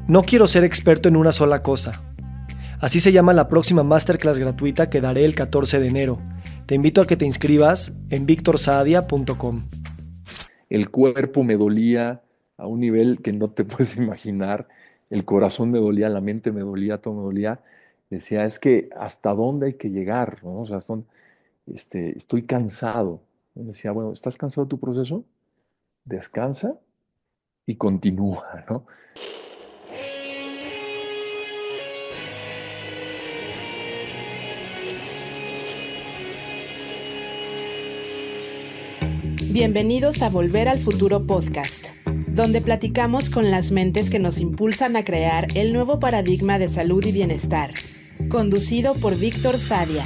No quiero ser experto en una sola cosa. Así se llama la próxima masterclass gratuita que daré el 14 de enero. Te invito a que te inscribas en victorsaadia.com. El cuerpo me dolía a un nivel que no te puedes imaginar. El corazón me dolía, la mente me dolía, todo me dolía. Decía, es que hasta dónde hay que llegar, ¿no? O sea, estoy cansado. Y decía, bueno, ¿estás cansado de tu proceso? Descansa y continúa, ¿no? Bienvenidos a Volver al Futuro Podcast, donde platicamos con las mentes que nos impulsan a crear el nuevo paradigma de salud y bienestar, conducido por Víctor Sadia.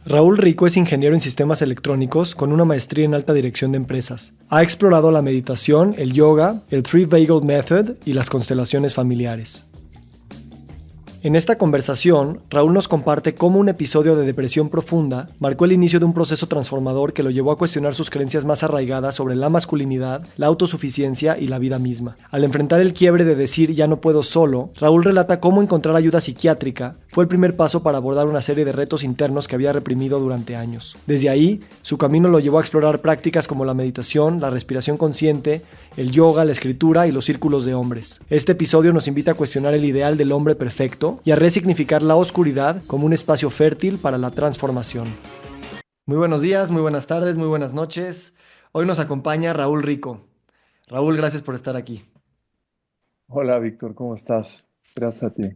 Raúl Rico es ingeniero en sistemas electrónicos con una maestría en alta dirección de empresas. Ha explorado la meditación, el yoga, el Three Vagal Method y las constelaciones familiares. En esta conversación, Raúl nos comparte cómo un episodio de depresión profunda marcó el inicio de un proceso transformador que lo llevó a cuestionar sus creencias más arraigadas sobre la masculinidad, la autosuficiencia y la vida misma. Al enfrentar el quiebre de decir ya no puedo solo, Raúl relata cómo encontrar ayuda psiquiátrica fue el primer paso para abordar una serie de retos internos que había reprimido durante años. Desde ahí, su camino lo llevó a explorar prácticas como la meditación, la respiración consciente, el yoga, la escritura y los círculos de hombres. Este episodio nos invita a cuestionar el ideal del hombre perfecto y a resignificar la oscuridad como un espacio fértil para la transformación. Muy buenos días, muy buenas tardes, muy buenas noches. Hoy nos acompaña Raúl Rico. Raúl, gracias por estar aquí. Hola, Víctor, ¿cómo estás? Gracias a ti.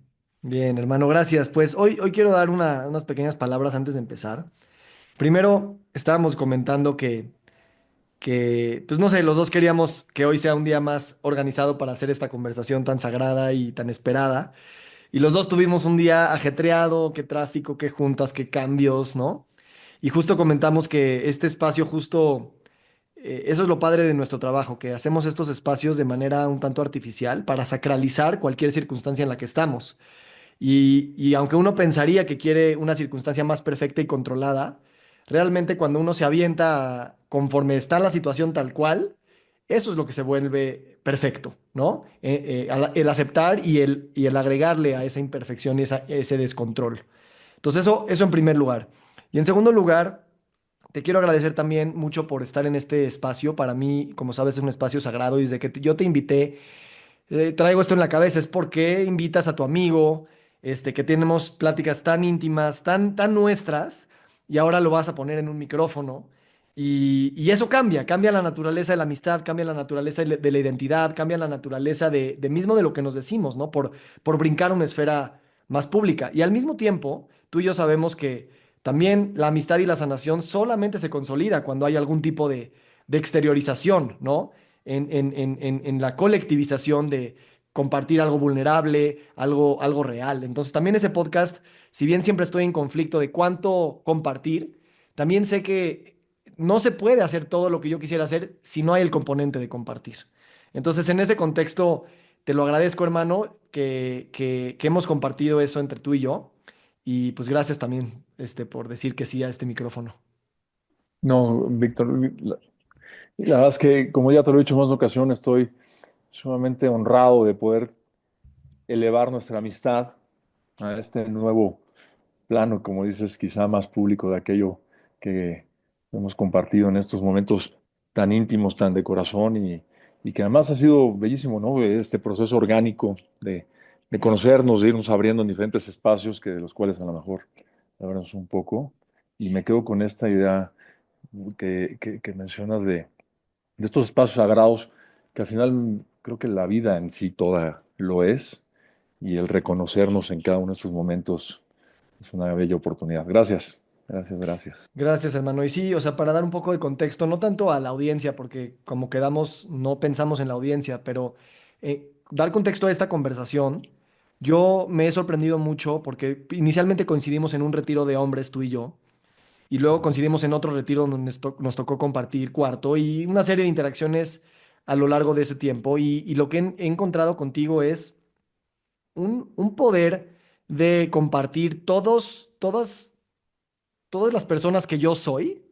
Bien, hermano, gracias. Pues hoy quiero dar unas pequeñas palabras antes de empezar. Primero, estábamos comentando pues no sé, los dos queríamos que hoy sea un día más organizado para hacer esta conversación tan sagrada y tan esperada. Y los dos tuvimos un día ajetreado, qué tráfico, qué juntas, qué cambios, ¿no? Y justo comentamos que este espacio justo, eso es lo padre de nuestro trabajo, que hacemos estos espacios de manera un tanto artificial para sacralizar cualquier circunstancia en la que estamos. Y aunque uno pensaría que quiere una circunstancia más perfecta y controlada, realmente cuando uno se avienta conforme está la situación tal cual, eso es lo que se vuelve perfecto, ¿no? El aceptar y el agregarle a esa imperfección y ese descontrol. Entonces eso en primer lugar. Y en segundo lugar, te quiero agradecer también mucho por estar en este espacio. Para mí, como sabes, es un espacio sagrado y desde que yo te invité traigo esto en la cabeza, es por qué invitas a tu amigo, que tenemos pláticas tan íntimas, tan nuestras, y ahora lo vas a poner en un micrófono. Y eso cambia la naturaleza de la amistad, cambia la naturaleza de la identidad, cambia la naturaleza de mismo de lo que nos decimos, ¿no? Por brincar a una esfera más pública. Y al mismo tiempo, tú y yo sabemos que también la amistad y la sanación solamente se consolida cuando hay algún tipo de exteriorización, ¿no? En la colectivización de compartir algo vulnerable, algo real. Entonces también ese podcast, si bien siempre estoy en conflicto de cuánto compartir, también sé que no se puede hacer todo lo que yo quisiera hacer si no hay el componente de compartir. Entonces en ese contexto, te lo agradezco, hermano, que hemos compartido eso entre tú y yo. Y pues gracias también por decir que sí a este micrófono. No, Víctor, la verdad es que, como ya te lo he dicho en más ocasiones, estoy sumamente honrado de poder elevar nuestra amistad a este nuevo plano, como dices, quizá más público de aquello que hemos compartido en estos momentos tan íntimos, tan de corazón y que además ha sido bellísimo, ¿no? Este proceso orgánico de conocernos, de irnos abriendo en diferentes espacios que de los cuales a lo mejor hablamos un poco. Y me quedo con esta idea que mencionas de estos espacios sagrados, que al final creo que la vida en sí toda lo es, y el reconocernos en cada uno de estos momentos es una bella oportunidad. Gracias, gracias, gracias. Gracias, hermano. Y sí, o sea, para dar un poco de contexto, no tanto a la audiencia, porque como quedamos, no pensamos en la audiencia, pero dar contexto a esta conversación, yo me he sorprendido mucho porque inicialmente coincidimos en un retiro de hombres, tú y yo, y luego coincidimos en otro retiro donde nos tocó compartir cuarto y una serie de interacciones a lo largo de ese tiempo. Y lo que he encontrado contigo es un poder de compartir todas las personas que yo soy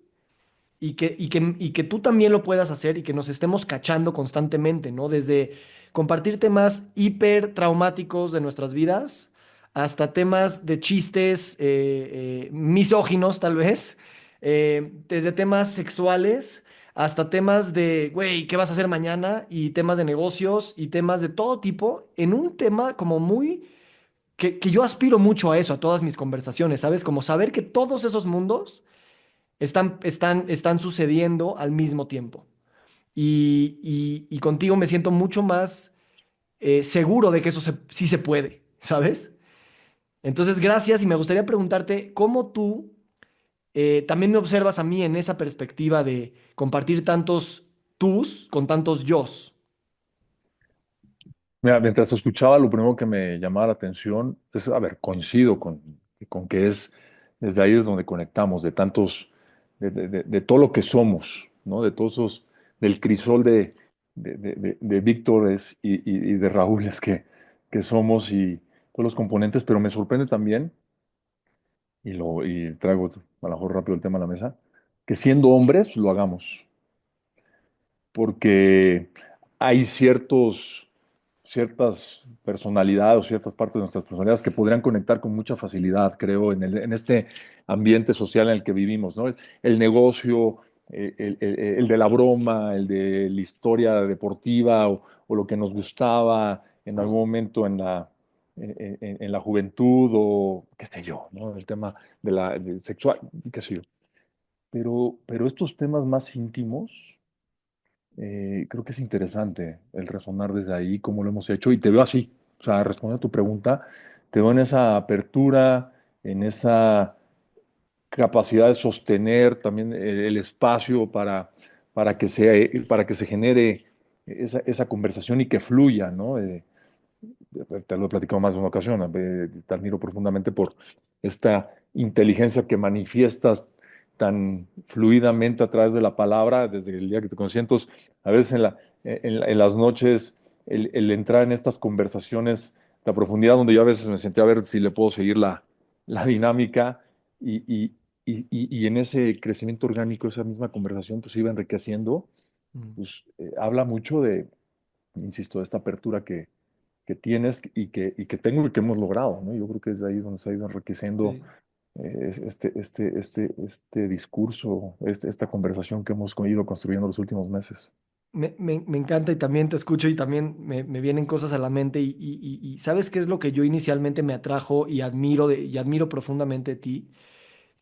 y que tú también lo puedas hacer y que nos estemos cachando constantemente, ¿no? Desde compartir temas hiper traumáticos de nuestras vidas hasta temas de chistes misóginos, tal vez, desde temas sexuales hasta temas de, güey, ¿qué vas a hacer mañana? Y temas de negocios y temas de todo tipo, en un tema como muy, que yo aspiro mucho a eso, a todas mis conversaciones, ¿sabes? Como saber que todos esos mundos están sucediendo al mismo tiempo. Y contigo me siento mucho más seguro de que eso sí se puede, ¿sabes? Entonces, gracias y me gustaría preguntarte cómo tú también me observas a mí en esa perspectiva de compartir tantos tus con tantos yos. Mira, mientras te escuchaba, lo primero que me llamaba la atención es, a ver, coincido con que es desde ahí es donde conectamos, de tantos, de todo lo que somos, ¿no? De todos esos, del crisol de Víctores y de Raúles que somos y todos los componentes, pero me sorprende también, y traigo a lo mejor rápido el tema a la mesa, que siendo hombres pues, lo hagamos, porque hay ciertas personalidades o ciertas partes de nuestras personalidades que podrían conectar con mucha facilidad, creo, en este ambiente social en el que vivimos, ¿no? El negocio, el de la broma, el de la historia deportiva o lo que nos gustaba en algún momento en la juventud o qué sé yo, ¿no? El tema del sexual, qué sé yo. Pero estos temas más íntimos creo que es interesante el resonar desde ahí, cómo lo hemos hecho, y te veo así, o sea, respondiendo a tu pregunta, te veo en esa apertura, en esa capacidad de sostener también el espacio para que se genere esa conversación y que fluya, ¿no? Te lo he platicado más de una ocasión, te admiro profundamente por esta inteligencia que manifiestas tan fluidamente a través de la palabra desde el día que te conocí. Entonces, a veces en las noches, el entrar en estas conversaciones, la profundidad donde yo a veces me senté a ver si le puedo seguir la dinámica y, y, y en ese crecimiento orgánico, esa misma conversación, pues se iba enriqueciendo, Mm. pues habla mucho de, insisto, de esta apertura que tienes y que tengo y que hemos logrado, ¿no? Yo creo que es ahí donde se ha ido enriqueciendo Sí. este discurso, esta conversación que hemos ido construyendo los últimos meses. Me encanta y también te escucho y también me vienen cosas a la mente y ¿sabes qué es lo que yo inicialmente me atrajo y admiro profundamente de ti?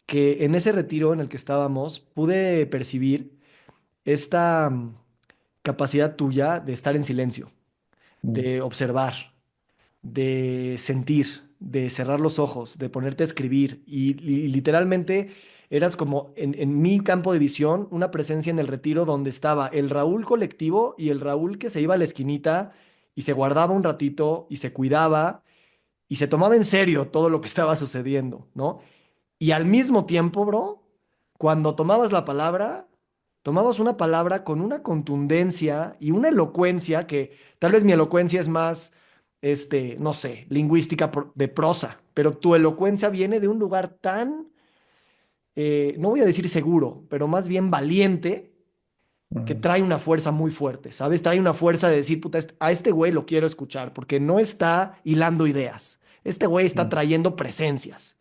Que en ese retiro en el que estábamos pude percibir esta capacidad tuya de estar en silencio, Mm, de observar, de sentir, de cerrar los ojos, de ponerte a escribir y literalmente eras como en mi campo de visión una presencia en el retiro donde estaba el Raúl colectivo y el Raúl que se iba a la esquinita y se guardaba un ratito y se cuidaba y se tomaba en serio todo lo que estaba sucediendo, ¿no? Y al mismo tiempo, bro, cuando tomabas la palabra, tomabas una palabra con una contundencia y una elocuencia que tal vez mi elocuencia es más, no sé, lingüística de prosa, pero tu elocuencia viene de un lugar tan, no voy a decir seguro, pero más bien valiente, que mm, trae una fuerza muy fuerte, ¿sabes? Trae una fuerza de decir, puta, a este güey lo quiero escuchar, porque no está hilando ideas, este güey está mm, trayendo presencias.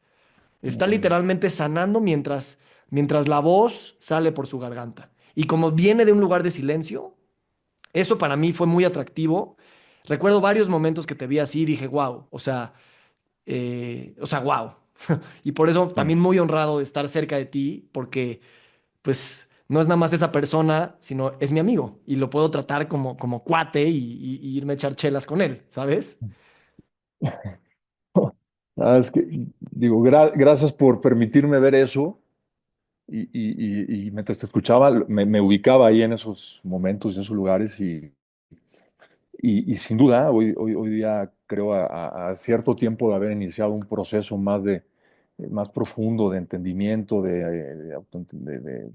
Está mm, literalmente sanando mientras la voz sale por su garganta. Y como viene de un lugar de silencio, eso para mí fue muy atractivo. Recuerdo varios momentos que te vi así y dije, wow, wow. Y por eso mm. también muy honrado de estar cerca de ti, porque pues no es nada más esa persona, sino es mi amigo y lo puedo tratar como cuate y irme a echar chelas con él, ¿sabes? Ah, es que, digo, gracias por permitirme ver eso y mientras te escuchaba me ubicaba ahí en esos momentos, en esos lugares y sin duda hoy día creo a cierto tiempo de haber iniciado un proceso más profundo de entendimiento, de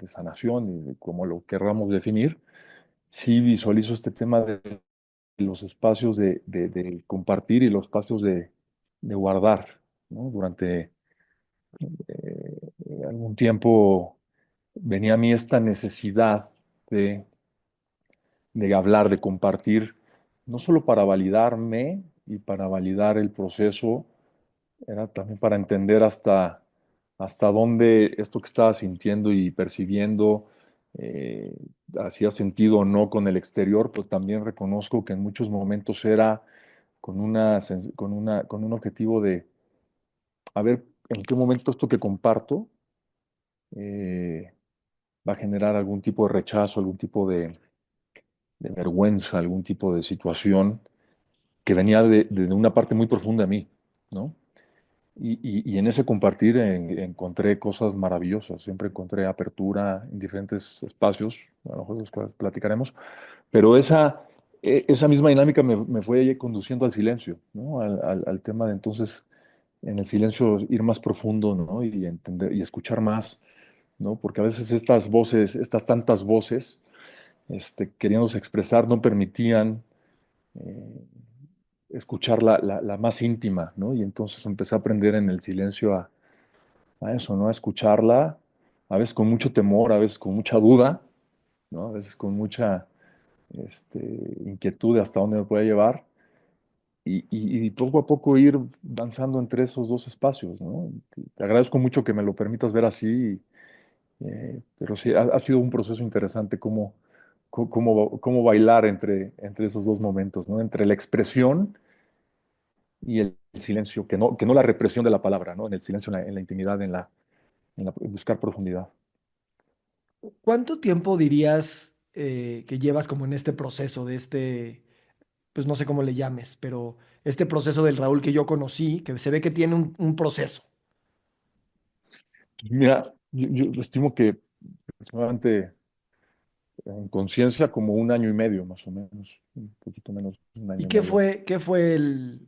sanación y de como lo querramos definir, sí visualizo este tema de los espacios de compartir y los espacios de guardar, ¿no? Durante algún tiempo venía a mí esta necesidad de, de hablar, de compartir, no solo para validarme y para validar el proceso, era también para entender hasta dónde esto que estaba sintiendo y percibiendo eh, hacía sentido o no con el exterior, pero también reconozco que en muchos momentos era con un objetivo de, a ver, en qué momento esto que comparto eh, va a generar algún tipo de rechazo, algún tipo de vergüenza, algún tipo de situación que venía de una parte muy profunda de mí, ¿no? Y en ese compartir encontré cosas maravillosas, siempre encontré apertura en diferentes espacios, a lo mejor de los cuales platicaremos, pero esa misma dinámica me fue conduciendo al silencio, ¿no? Al tema de entonces en el silencio ir más profundo, ¿no? Y entender y escuchar más, ¿no? Porque a veces estas voces, estas tantas voces, queriéndose expresar, no permitían eh, escuchar la más íntima, ¿no? Y entonces empecé a aprender en el silencio a eso, ¿no? A escucharla, a veces con mucho temor, a veces con mucha duda, ¿no? A veces con mucha inquietud de hasta dónde me puede llevar. Y poco a poco ir danzando entre esos dos espacios, ¿no? Te agradezco mucho que me lo permitas ver así, pero sí, ha sido un proceso interesante cómo bailar entre esos dos momentos, ¿no? Entre la expresión y el silencio, que no la represión de la palabra, ¿no? En el silencio, en la intimidad, en buscar profundidad. ¿Cuánto tiempo dirías que llevas como en este proceso de pues no sé cómo le llames, pero este proceso del Raúl que yo conocí, que se ve que tiene un proceso? Mira, yo estimo que aproximadamente en conciencia como 1 año y medio, más o menos, un poquito menos, un ¿Y año y medio. qué fue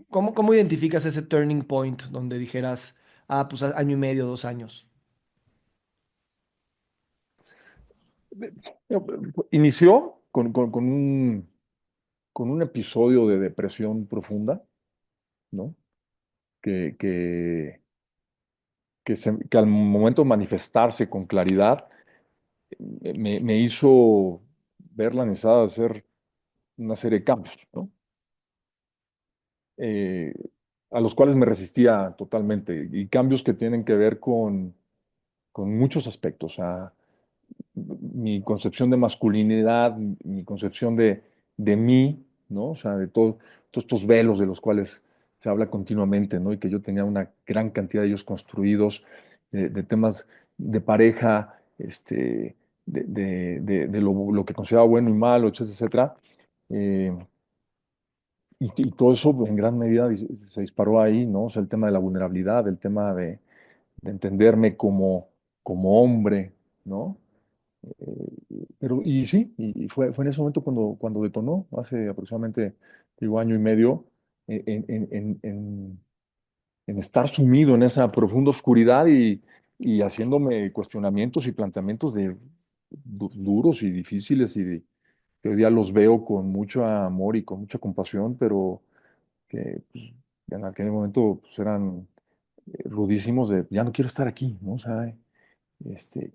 cómo identificas ese turning point donde dijeras, ah, pues año y medio, 2 años? Inició con un episodio de depresión profunda, ¿no? Que, que, que al momento de manifestarse con claridad me hizo ver la necesidad de hacer una serie de cambios, ¿no? Eh, a los cuales me resistía totalmente, y cambios que tienen que ver con muchos aspectos, o sea, mi concepción de masculinidad, mi concepción de mí, ¿no? O sea, de todos estos velos de los cuales se habla continuamente, ¿no? Y que yo tenía una gran cantidad de ellos construidos, de temas de pareja, de lo que consideraba bueno y malo, etcétera, etcétera. Eh, y todo eso pues, en gran medida se disparó ahí, ¿no? O sea, el tema de la vulnerabilidad, el tema de entenderme como hombre, ¿no? Pero, y sí, y fue en ese momento cuando detonó, hace aproximadamente, digo, año y medio, en estar sumido en esa profunda oscuridad y haciéndome cuestionamientos y planteamientos duros y difíciles que hoy día los veo con mucho amor y con mucha compasión, pero que pues, en aquel momento pues, eran rudísimos de, ya no quiero estar aquí, ¿no? O sea,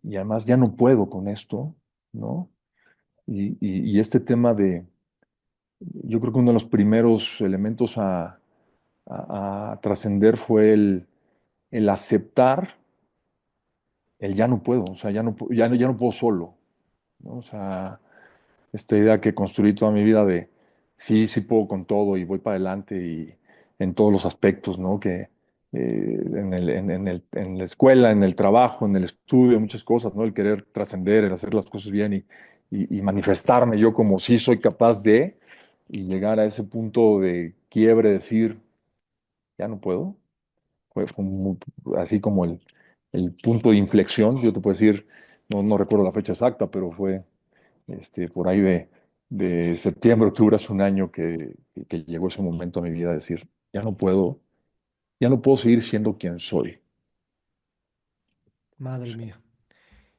y además ya no puedo con esto, ¿no? Y este tema yo creo que uno de los primeros elementos a trascender fue el aceptar el ya no puedo, o sea, ya no puedo solo, ¿no? O sea, esta idea que construí toda mi vida de sí, sí puedo con todo y voy para adelante y en todos los aspectos, ¿no? Que en la escuela, en el trabajo, en el estudio, muchas cosas, ¿no? El querer trascender, el hacer las cosas bien y manifestarme yo como sí soy capaz de y llegar a ese punto de quiebre, decir, ya no puedo. Fue así como el punto de inflexión, yo te puedo decir, no recuerdo la fecha exacta, pero fue por ahí de septiembre, octubre, hace 1 año que llegó ese momento a mi vida de decir, ya no puedo seguir siendo quien soy. Madre Sí. mía.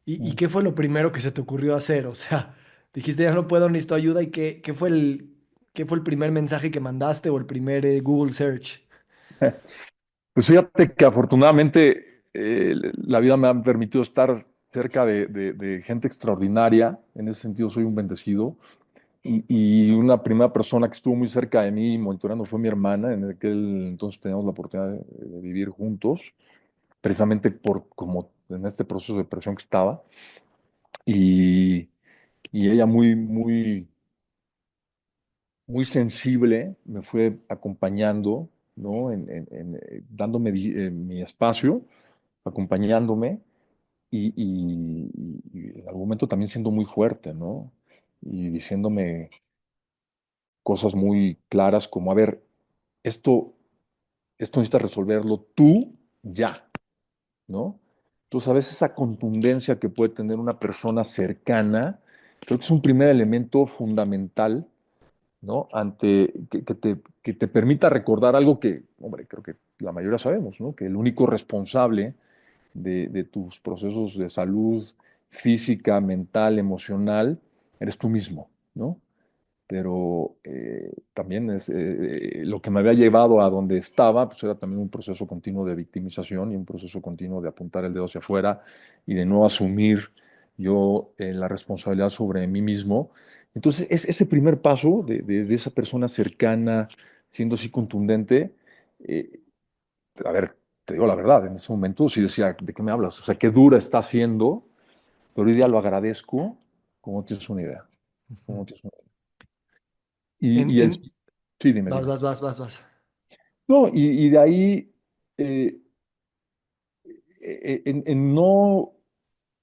¿Y qué fue lo primero que se te ocurrió hacer? O sea, dijiste, ya no puedo, necesito ayuda. ¿Y qué fue el primer mensaje que mandaste o el primer Google search? Pues fíjate que afortunadamente la vida me ha permitido estar cerca de gente extraordinaria. En ese sentido, soy un bendecido. Y una primera persona que estuvo muy cerca de mí monitoreando fue mi hermana. En aquel entonces teníamos la oportunidad de vivir juntos, precisamente por como en este proceso de depresión que estaba. Y, y ella muy sensible me fue acompañando, ¿no? Dándome mi espacio, acompañándome y en algún momento también siendo muy fuerte, ¿no? Y diciéndome cosas muy claras como, a ver, esto, esto necesitas resolverlo tú ya, ¿no? Tú sabes esa contundencia que puede tener una persona cercana, creo que es un primer elemento fundamental, ¿no? Ante que te permita recordar algo que, hombre, creo que la mayoría sabemos, ¿no? Que el único responsable de tus procesos de salud física, mental, emocional, eres tú mismo, ¿no? Pero también lo que me había llevado a donde estaba, pues era también un proceso continuo de victimización y un proceso continuo de apuntar el dedo hacia afuera y de no asumir yo la responsabilidad sobre mí mismo. Entonces, ese primer paso de esa persona cercana, siendo así contundente, eh, a ver, te digo la verdad, en ese momento sí decía, ¿de qué me hablas? O sea, qué dura está haciendo, pero hoy día lo agradezco, como no tienes una idea, como Ujú. no tienes una idea. En, Y el, en, sí, dime, vas, dime. vas, vas, vas, vas. No, y de ahí, eh,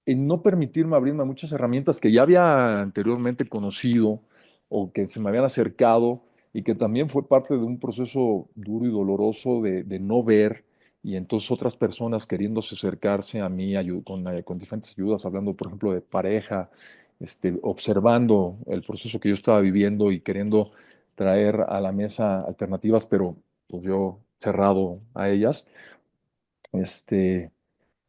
en no permitirme abrirme a muchas herramientas que ya había anteriormente conocido o que se me habían acercado y que también fue parte de un proceso duro y doloroso de no ver y entonces otras personas queriéndose acercarse a mí con diferentes ayudas, hablando por ejemplo de pareja, observando el proceso que yo estaba viviendo y queriendo traer a la mesa alternativas, pero pues yo cerrado a ellas. Este,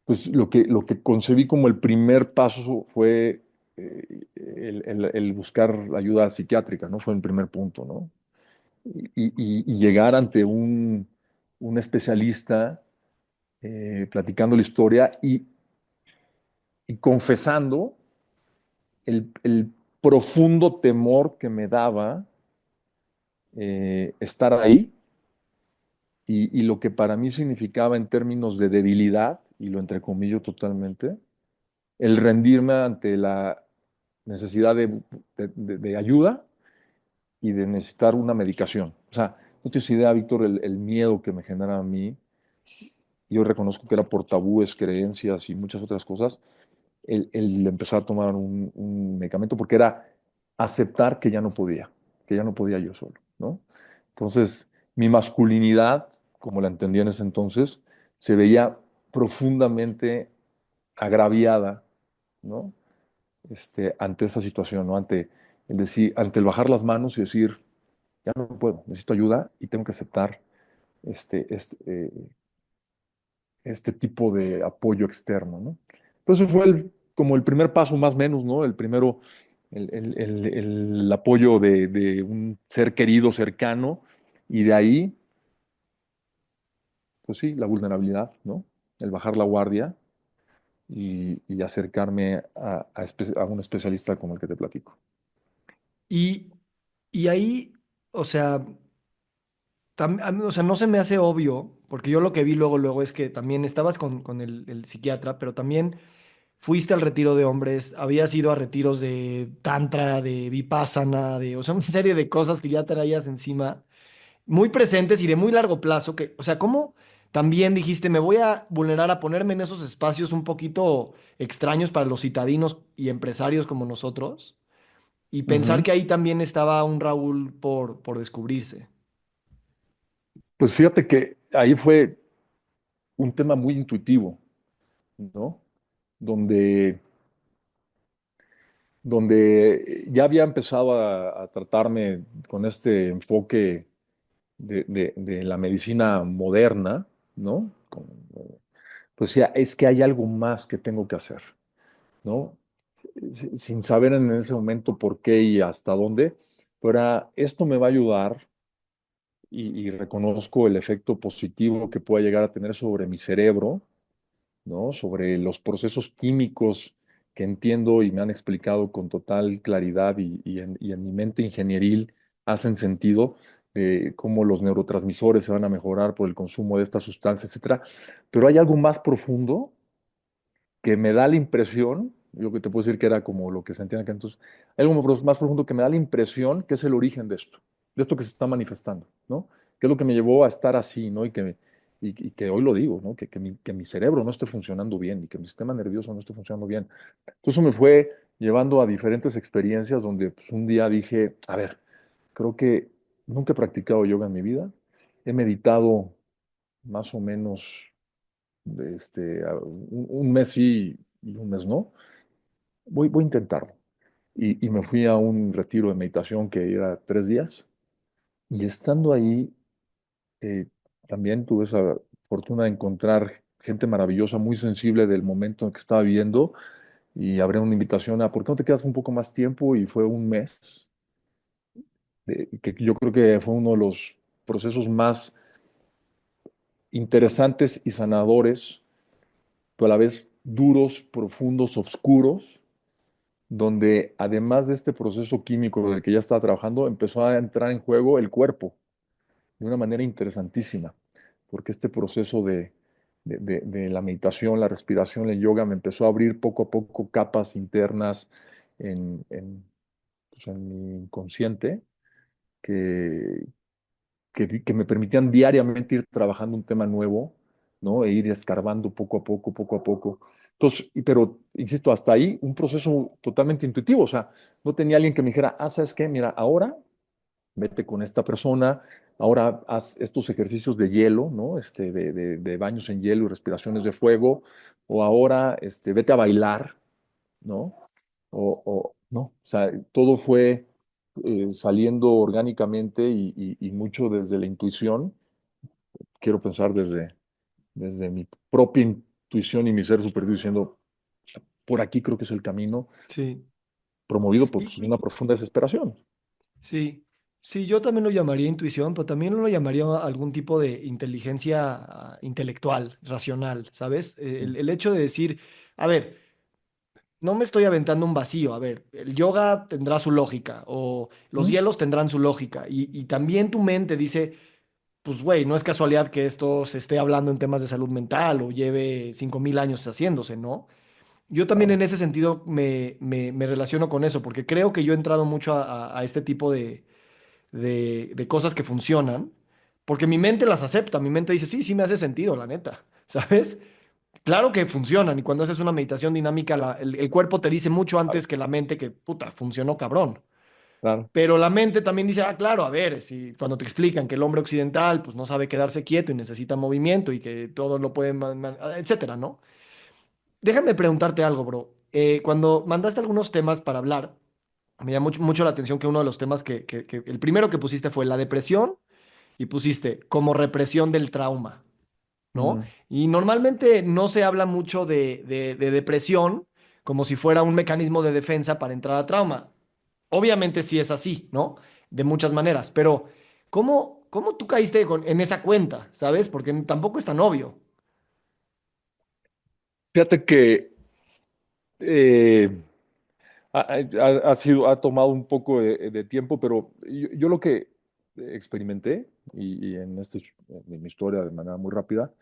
pues lo que concebí como el primer paso fue el buscar ayuda psiquiátrica, ¿no? Fue el primer punto, ¿no? Y llegar ante un especialista, platicando la historia y confesando el profundo temor que me daba estar ahí y lo que para mí significaba en términos de debilidad, y lo entrecomillo totalmente, el rendirme ante la necesidad de ayuda y de necesitar una medicación. O sea, no tienes idea, Víctor, el miedo que me genera a mí. Yo reconozco que era por tabúes, creencias y muchas otras cosas, el empezar a tomar un medicamento porque era aceptar que ya no podía yo solo, ¿no? Entonces, mi masculinidad, como la entendía en ese entonces, se veía profundamente agraviada, ¿no? Ante esa situación, ¿no? Ante el bajar las manos y decir, ya no puedo, necesito ayuda y tengo que aceptar este, este, eh, este tipo de apoyo externo, ¿no? Entonces fue como el primer paso más o menos, ¿no? El primero, el apoyo de un ser querido, cercano, y de ahí, pues sí, la vulnerabilidad, ¿no? El bajar la guardia y acercarme a un especialista como el que te platico. Y, y ahí, o sea, a mí, o sea, no se me hace obvio, porque yo lo que vi luego, luego es que también estabas con el psiquiatra, pero también fuiste al retiro de hombres, habías ido a retiros de tantra, de vipassana, o sea, una serie de cosas que ya traías encima, muy presentes y de muy largo plazo, que, o sea, ¿cómo también dijiste, me voy a vulnerar a ponerme en esos espacios un poquito extraños para los citadinos y empresarios como nosotros? Y pensar Ujú. que ahí también estaba un Raúl por descubrirse. Pues fíjate que ahí fue un tema muy intuitivo, ¿no? Donde, donde ya había empezado a tratarme con este enfoque de la medicina moderna, ¿no? Pues ya es que hay algo más que tengo que hacer, ¿no? Sin saber en ese momento por qué y hasta dónde, pero esto me va a ayudar y reconozco el efecto positivo que pueda llegar a tener sobre mi cerebro ¿no? Sobre los procesos químicos que entiendo y me han explicado con total claridad y en mi mente ingenieril hacen sentido, de cómo los neurotransmisores se van a mejorar por el consumo de estas sustancias, etcétera. Pero hay algo más profundo que me da la impresión, yo que te puedo decir que era como lo que sentía en aquel entonces, hay algo más profundo que me da la impresión que es el origen de esto que se está manifestando, ¿no? Que es lo que me llevó a estar así, ¿no? Y que hoy lo digo, ¿no? Que mi cerebro no esté funcionando bien y que mi sistema nervioso no esté funcionando bien. Entonces eso me fue llevando a diferentes experiencias donde pues, un día dije, a ver, creo que nunca he practicado yoga en mi vida, he meditado más o menos un mes sí y un mes no. Voy a intentarlo. Y me fui a un retiro de meditación que era 3 días. Y estando ahí, eh, también tuve esa fortuna de encontrar gente maravillosa, muy sensible del momento en que estaba viviendo. Y abrí una invitación a, ¿por qué no te quedas un poco más tiempo? Y fue un mes, que yo creo que fue uno de los procesos más interesantes y sanadores, pero a la vez duros, profundos, oscuros, donde además de este proceso químico del que ya estaba trabajando, empezó a entrar en juego el cuerpo de una manera interesantísima, porque este proceso de la meditación, la respiración, el yoga, me empezó a abrir poco a poco capas internas pues, en mi inconsciente que, que me permitían diariamente ir trabajando un tema nuevo, ¿no? E ir escarbando poco a poco, poco a poco. Entonces, pero, insisto, hasta ahí un proceso totalmente intuitivo, o sea, no tenía alguien que me dijera, ¿sabes qué? Mira, ahora vete con esta persona, ahora haz estos ejercicios de hielo, ¿no? De baños en hielo y respiraciones de fuego, o ahora, vete a bailar, ¿no? No, o sea, todo fue saliendo orgánicamente y mucho desde la intuición, quiero pensar desde mi propia intuición y mi ser superior diciendo, por aquí creo que es el camino, Sí. promovido por pues, una Y, profunda desesperación. sí, sí, yo también lo llamaría intuición, pero también lo llamaría algún tipo de inteligencia intelectual, racional, ¿sabes? El hecho de decir, a ver, no me estoy aventando un vacío, a ver, el yoga tendrá su lógica o los ¿Mm? hielos tendrán su lógica y también tu mente dice, pues güey, no es casualidad que esto se esté hablando en temas de salud mental o lleve 5000 años haciéndose, ¿no? Yo también Claro, en ese sentido me relaciono con eso, porque creo que yo he entrado mucho a este tipo de cosas que funcionan, porque mi mente las acepta, mi mente dice, sí, sí me hace sentido, la neta, ¿sabes? Claro que funcionan y cuando haces una meditación dinámica, el cuerpo te dice mucho antes que la mente que, puta, funcionó cabrón. claro, Pero la mente también dice, ah, claro, a ver, si cuando te explican que el hombre occidental pues no sabe quedarse quieto y necesita movimiento y que todo lo puede, etcétera, ¿no? Déjame preguntarte algo, bro. Cuando mandaste algunos temas para hablar, me llamó mucho la atención que uno de los temas el primero que pusiste fue la depresión y pusiste como represión del trauma, ¿no? mm, Y normalmente no se habla mucho de depresión como si fuera un mecanismo de defensa para entrar a trauma. Obviamente sí es así, ¿no? De muchas maneras, pero ¿cómo tú caíste en esa cuenta, ¿sabes? Porque tampoco es tan obvio. fíjate que eh, ha tomado un poco de tiempo, pero yo lo que experimenté, y en mi historia de manera muy rápida,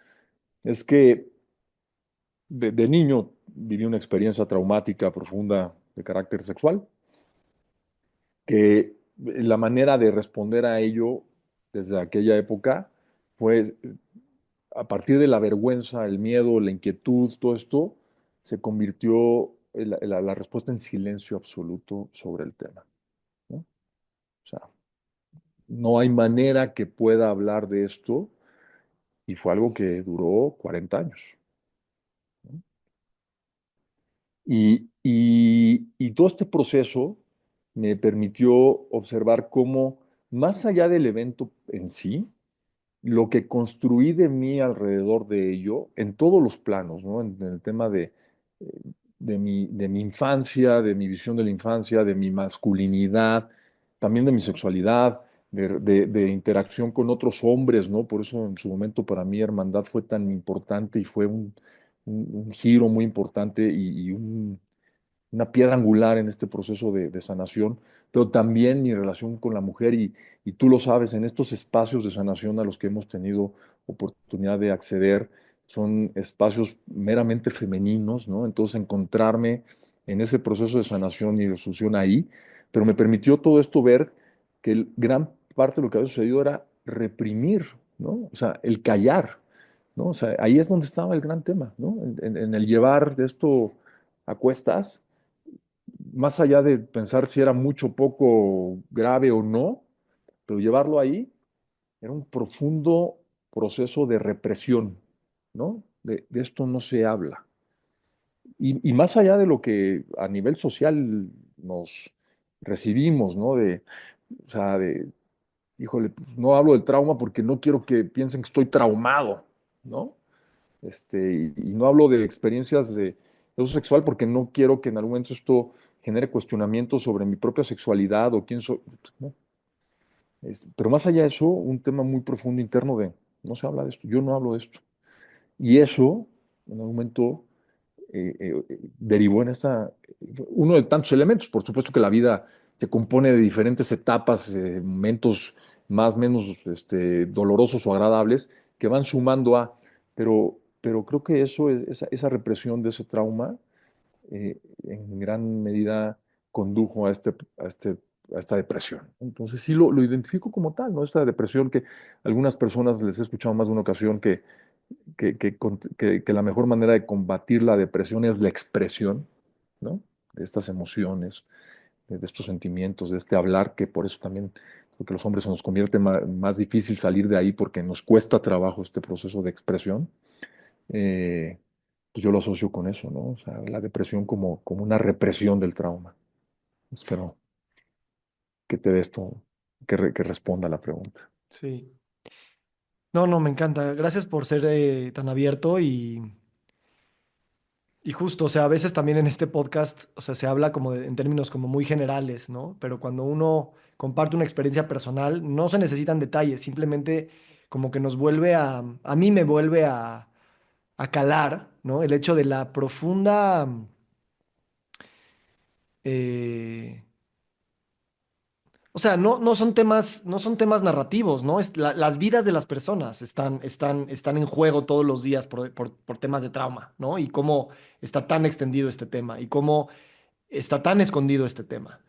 es que de niño viví una experiencia traumática profunda de carácter sexual, que la manera de responder a ello desde aquella época fue a partir de la vergüenza, el miedo, la inquietud, todo esto, se convirtió la respuesta en silencio absoluto sobre el tema, ¿no? O sea, no hay manera que pueda hablar de esto y fue algo que duró 40 años, ¿no? Y todo este proceso me permitió observar cómo, más allá del evento en sí, lo que construí de mí alrededor de ello, en todos los planos, ¿no? En el tema eh, de mi infancia, de mi visión de la infancia, de mi masculinidad, también de mi sexualidad, de interacción con otros hombres, ¿no? Por eso en su momento para mí hermandad fue tan importante y fue un giro muy importante una piedra angular en este proceso de sanación, pero también mi relación con la mujer y tú lo sabes, en estos espacios de sanación a los que hemos tenido oportunidad de acceder, son espacios meramente femeninos, ¿no? Entonces encontrarme en ese proceso de sanación y de resolución ahí, pero me permitió todo esto ver que gran parte de lo que había sucedido era reprimir, ¿no? O sea, el callar, ¿no? O sea, ahí es donde estaba el gran tema, ¿no? En el llevar esto a cuestas, más allá de pensar si era mucho o poco grave o no, pero llevarlo ahí era un profundo proceso de represión, ¿no? De esto no se habla. Y más allá de lo que a nivel social nos recibimos, ¿no? O sea, híjole, pues, no hablo del trauma porque no quiero que piensen que estoy traumado, ¿no? Y no hablo de experiencias de uso sexual porque no quiero que en algún momento esto genere cuestionamientos sobre mi propia sexualidad o quién soy, ¿no? Pero más allá de eso, un tema muy profundo interno de no se habla de esto, yo no hablo de esto. Y eso, en algún momento, derivó en uno de tantos elementos. Por supuesto que la vida se compone de diferentes etapas, momentos más o menos dolorosos o agradables que van sumando pero creo que esa represión de ese trauma en gran medida condujo a esta depresión. Entonces sí lo identifico como tal, ¿no? Esta depresión que algunas personas les he escuchado más de una ocasión que la mejor manera de combatir la depresión es la expresión, ¿no? De estas emociones, de estos sentimientos, de este hablar, que por eso también creo que los hombres se nos convierte más difícil salir de ahí porque nos cuesta trabajo este proceso de expresión. Eh, pues yo lo asocio con eso, ¿no? O sea, la depresión como una represión del trauma. Espero que te dé esto, que responda a la pregunta. Sí. No, no, me encanta. Gracias por ser tan abierto y justo, o sea, a veces también en este podcast, o sea, se habla como en términos como muy generales, ¿no? Pero cuando uno comparte una experiencia personal, no se necesitan detalles, simplemente como que nos vuelve a mí me vuelve a calar, ¿no? El hecho de la profunda, eh, o sea, no son temas, no son temas narrativos, ¿no? Las vidas de las personas están en juego todos los días por temas de trauma, ¿no? Y cómo está tan extendido este tema y cómo está tan escondido este tema.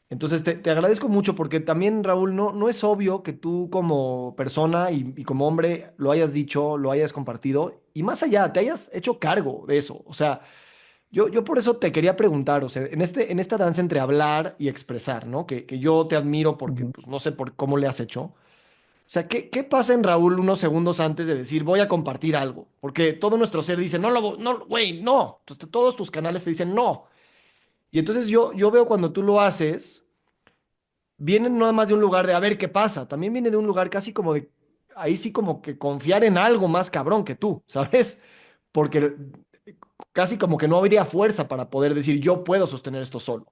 Entonces, te agradezco mucho porque también, Raúl, no es obvio que tú como persona y como hombre lo hayas dicho, lo hayas compartido y más allá, te hayas hecho cargo de eso. O sea, yo por eso te quería preguntar, o sea, en esta danza entre hablar y expresar, ¿no? Que yo te admiro porque, Ujú. pues, no sé por cómo le has hecho. O sea, ¿qué pasa en Raúl unos segundos antes de decir voy a compartir algo? Porque todo nuestro ser dice, no, güey, no. Entonces, todos tus canales te dicen no. Y entonces yo veo cuando tú lo haces, viene no nada más de un lugar de a ver qué pasa, también viene de un lugar casi como de, ahí sí como que confiar en algo más cabrón que tú, ¿sabes? Porque casi como que no habría fuerza para poder decir yo puedo sostener esto solo.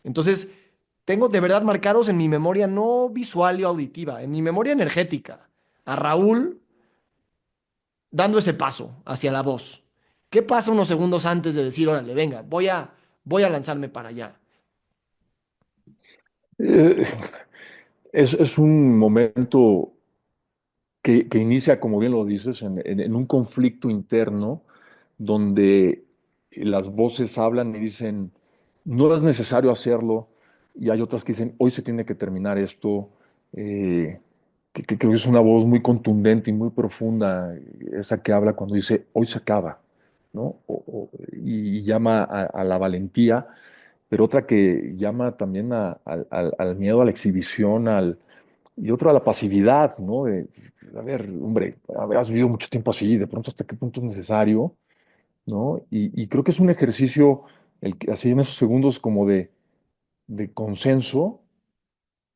Entonces, tengo de verdad marcados en mi memoria no visual y auditiva, en mi memoria energética, a Raúl dando ese paso hacia la voz. ¿Qué pasa unos segundos antes de decir, órale, venga, voy a lanzarme para allá? Eh, es un momento que inicia, como bien lo dices, en un conflicto interno donde las voces hablan y dicen, no es necesario hacerlo, y hay otras que dicen, hoy se tiene que terminar esto, que creo que es una voz muy contundente y muy profunda, esa que habla cuando dice, hoy se acaba, ¿no? Y llama a la valentía, pero otra que llama también al miedo, a la exhibición, y otra a la pasividad, ¿no? A ver, hombre, has vivido mucho tiempo así, de pronto hasta qué punto es necesario, ¿no? Y creo que es un ejercicio, así en esos segundos como de consenso,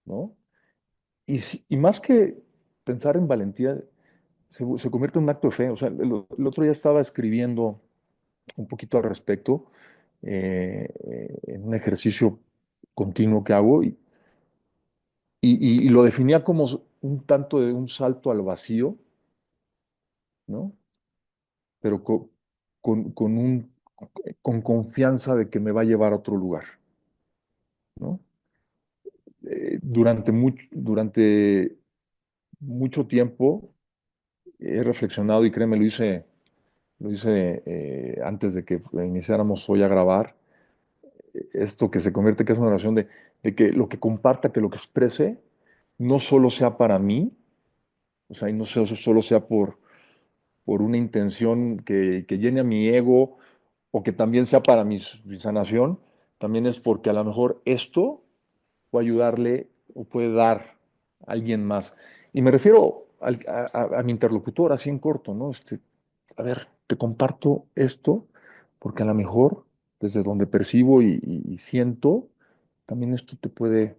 ¿no? Y más que pensar en valentía, se convierte en un acto de fe. O sea, el otro día estaba escribiendo un poquito al respecto, en un ejercicio continuo que hago, y lo definía como un tanto de un salto al vacío, ¿no? Pero con con confianza de que me va a llevar a otro lugar, ¿no? Durante mucho tiempo he reflexionado y créeme, lo hice antes de que iniciáramos hoy a grabar, esto que se convierte que es una oración de que lo que comparta, que lo que exprese, no solo sea para mí, o sea, y no solo sea por una intención que llene a mi ego o que también sea para mi sanación, también es porque a lo mejor esto puede ayudarle o puede dar a alguien más. Y me refiero a mi interlocutor, así en corto, ¿no? A ver, te comparto esto porque a lo mejor desde donde percibo y siento, también esto te puede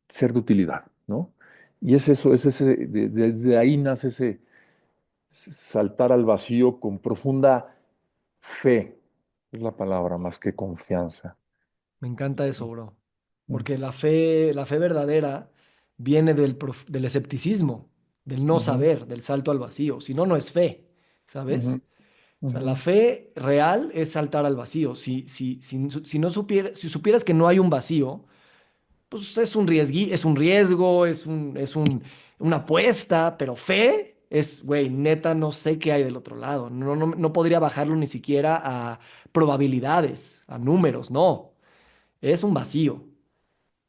ser de utilidad, ¿no? Y es eso, desde ahí nace ese saltar al vacío con profunda fe, es la palabra, más que confianza. Me encanta eso, bro. Mm, Porque la fe verdadera viene del escepticismo, del no ujú, saber, del salto al vacío. Si no, no es fe, ujú, ¿sabes? O sea, ujú, la fe real es saltar al vacío. Si no si supieras que no hay un vacío, pues es un riesgo, una apuesta, pero fe es, güey, neta, no sé qué hay del otro lado. No podría bajarlo ni siquiera a probabilidades, a números, no. Es un vacío,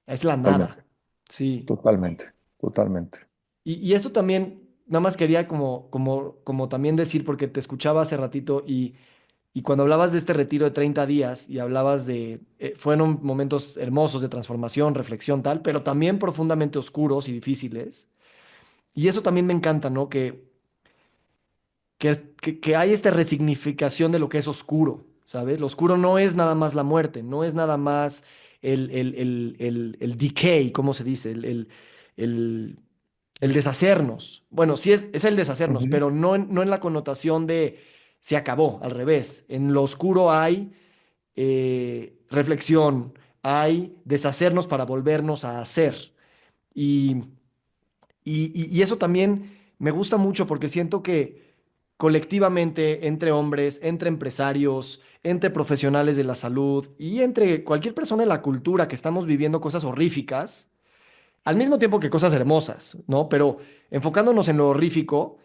es la totalmente, nada. Sí. totalmente, totalmente. Y esto también, nada más quería como también decir, porque te escuchaba hace ratito y cuando hablabas de este retiro de 30 días y hablabas fueron momentos hermosos de transformación, reflexión, tal, pero también profundamente oscuros y difíciles. Y eso también me encanta, ¿no? Que hay esta resignificación de lo que es oscuro, ¿sabes? Lo oscuro no es nada más la muerte, no es nada más el decay, ¿cómo se dice? El, el deshacernos. Bueno, sí es el deshacernos, Ujú, pero no en la connotación de se acabó, al revés. En lo oscuro hay reflexión, hay deshacernos para volvernos a hacer. Y, y eso también me gusta mucho porque siento que colectivamente, entre hombres, entre empresarios, entre profesionales de la salud y entre cualquier persona en la cultura que estamos viviendo cosas horríficas, al mismo tiempo que cosas hermosas, ¿no? Pero enfocándonos en lo horrífico,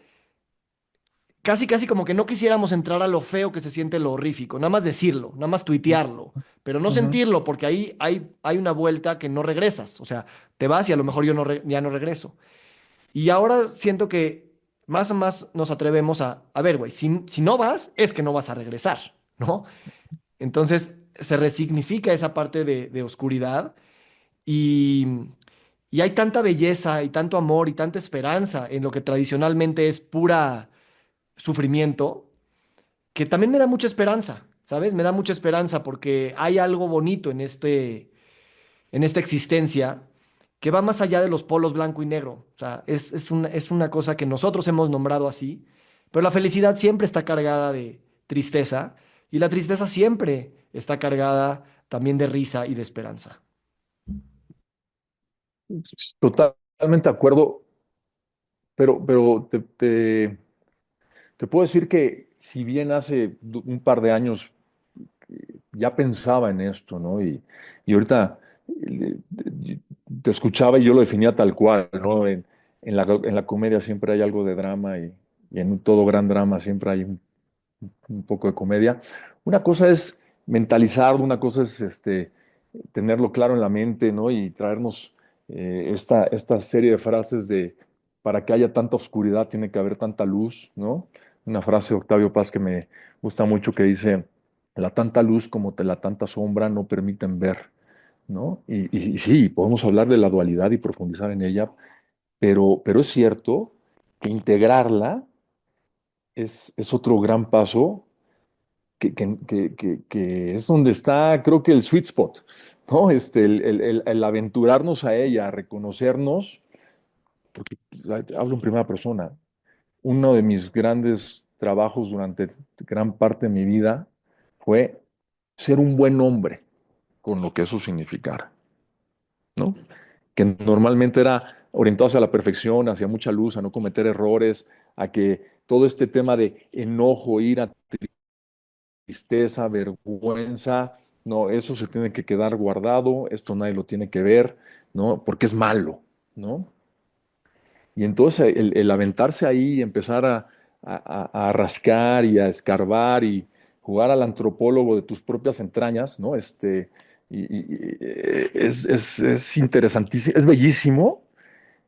casi como que no quisiéramos entrar a lo feo que se siente lo horrífico, nada más decirlo, nada más tuitearlo, pero no ujú. sentirlo porque ahí hay una vuelta que no regresas, o sea, te vas y a lo mejor yo ya no regreso. Y ahora siento que más o más nos atrevemos a ver, güey, si no vas, es que no vas a regresar, ¿no? Entonces se resignifica esa parte de oscuridad y, y hay tanta belleza y tanto amor y tanta esperanza en lo que tradicionalmente es pura sufrimiento, que también me da mucha esperanza, ¿sabes? Me da mucha esperanza porque hay algo bonito en esta existencia que va más allá de los polos blanco y negro. O sea, es una cosa que nosotros hemos nombrado así, pero la felicidad siempre está cargada de tristeza y la tristeza siempre está cargada también de risa y de esperanza. Totalmente de acuerdo, pero te puedo decir que si bien hace un par de años ya pensaba en esto, ¿no? Y ahorita te escuchaba y yo lo definía tal cual, ¿no? En la comedia siempre hay algo de drama y en todo gran drama siempre hay un poco de comedia. Una cosa es mentalizar, una cosa es tenerlo claro en la mente, ¿no? Y traernos esta serie de frases de para que haya tanta oscuridad tiene que haber tanta luz, ¿no? Una frase de Octavio Paz que me gusta mucho que dice, la tanta luz como la tanta sombra no permiten ver, ¿no? Y sí, podemos hablar de la dualidad y profundizar en ella, pero es cierto que integrarla es otro gran paso que es donde está, creo que el sweet spot, ¿no? El aventurarnos a ella, a reconocernos, porque hablo en primera persona. Uno de mis grandes trabajos durante gran parte de mi vida fue ser un buen hombre, con lo que eso significara, ¿no? Que normalmente era orientado hacia la perfección, hacia mucha luz, a no cometer errores, a que todo este tema de enojo, ira, tristeza, vergüenza, no, eso se tiene que quedar guardado, esto nadie lo tiene que ver, ¿no? Porque es malo, ¿no? Y entonces el aventarse ahí y empezar a rascar y a escarbar y jugar al antropólogo de tus propias entrañas, ¿no? Es interesantísimo, es bellísimo,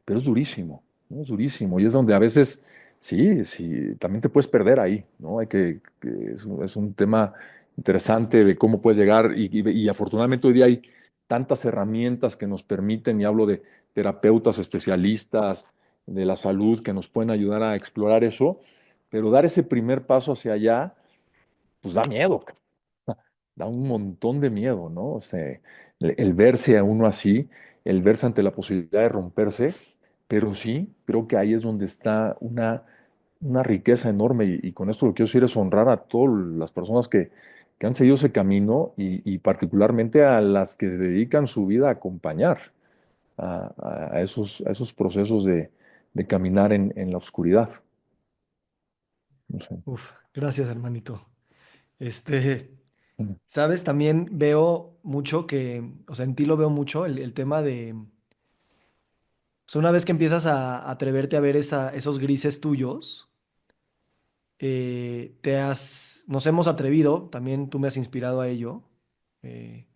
pero es durísimo, ¿no? Es durísimo. Y es donde a veces, sí, sí, también te puedes perder ahí, ¿no? Es un tema interesante de cómo puedes llegar y afortunadamente hoy día hay tantas herramientas que nos permiten, y hablo de terapeutas especialistas de la salud que nos pueden ayudar a explorar eso, pero dar ese primer paso hacia allá, pues da miedo, da un montón de miedo, ¿no? O sea, el verse a uno así, el verse ante la posibilidad de romperse, pero sí, creo que ahí es donde está una riqueza enorme y con esto lo que quiero decir es honrar a todas las personas que han seguido ese camino y particularmente a las que dedican su vida a acompañar a esos procesos de caminar en la oscuridad. No sé. Uf, gracias, hermanito. Este, sabes, también veo mucho que, o sea, en ti lo veo mucho, el tema de, o sea, una vez que empiezas a atreverte a ver esos grises tuyos, nos hemos atrevido, también tú me has inspirado a ello, eh,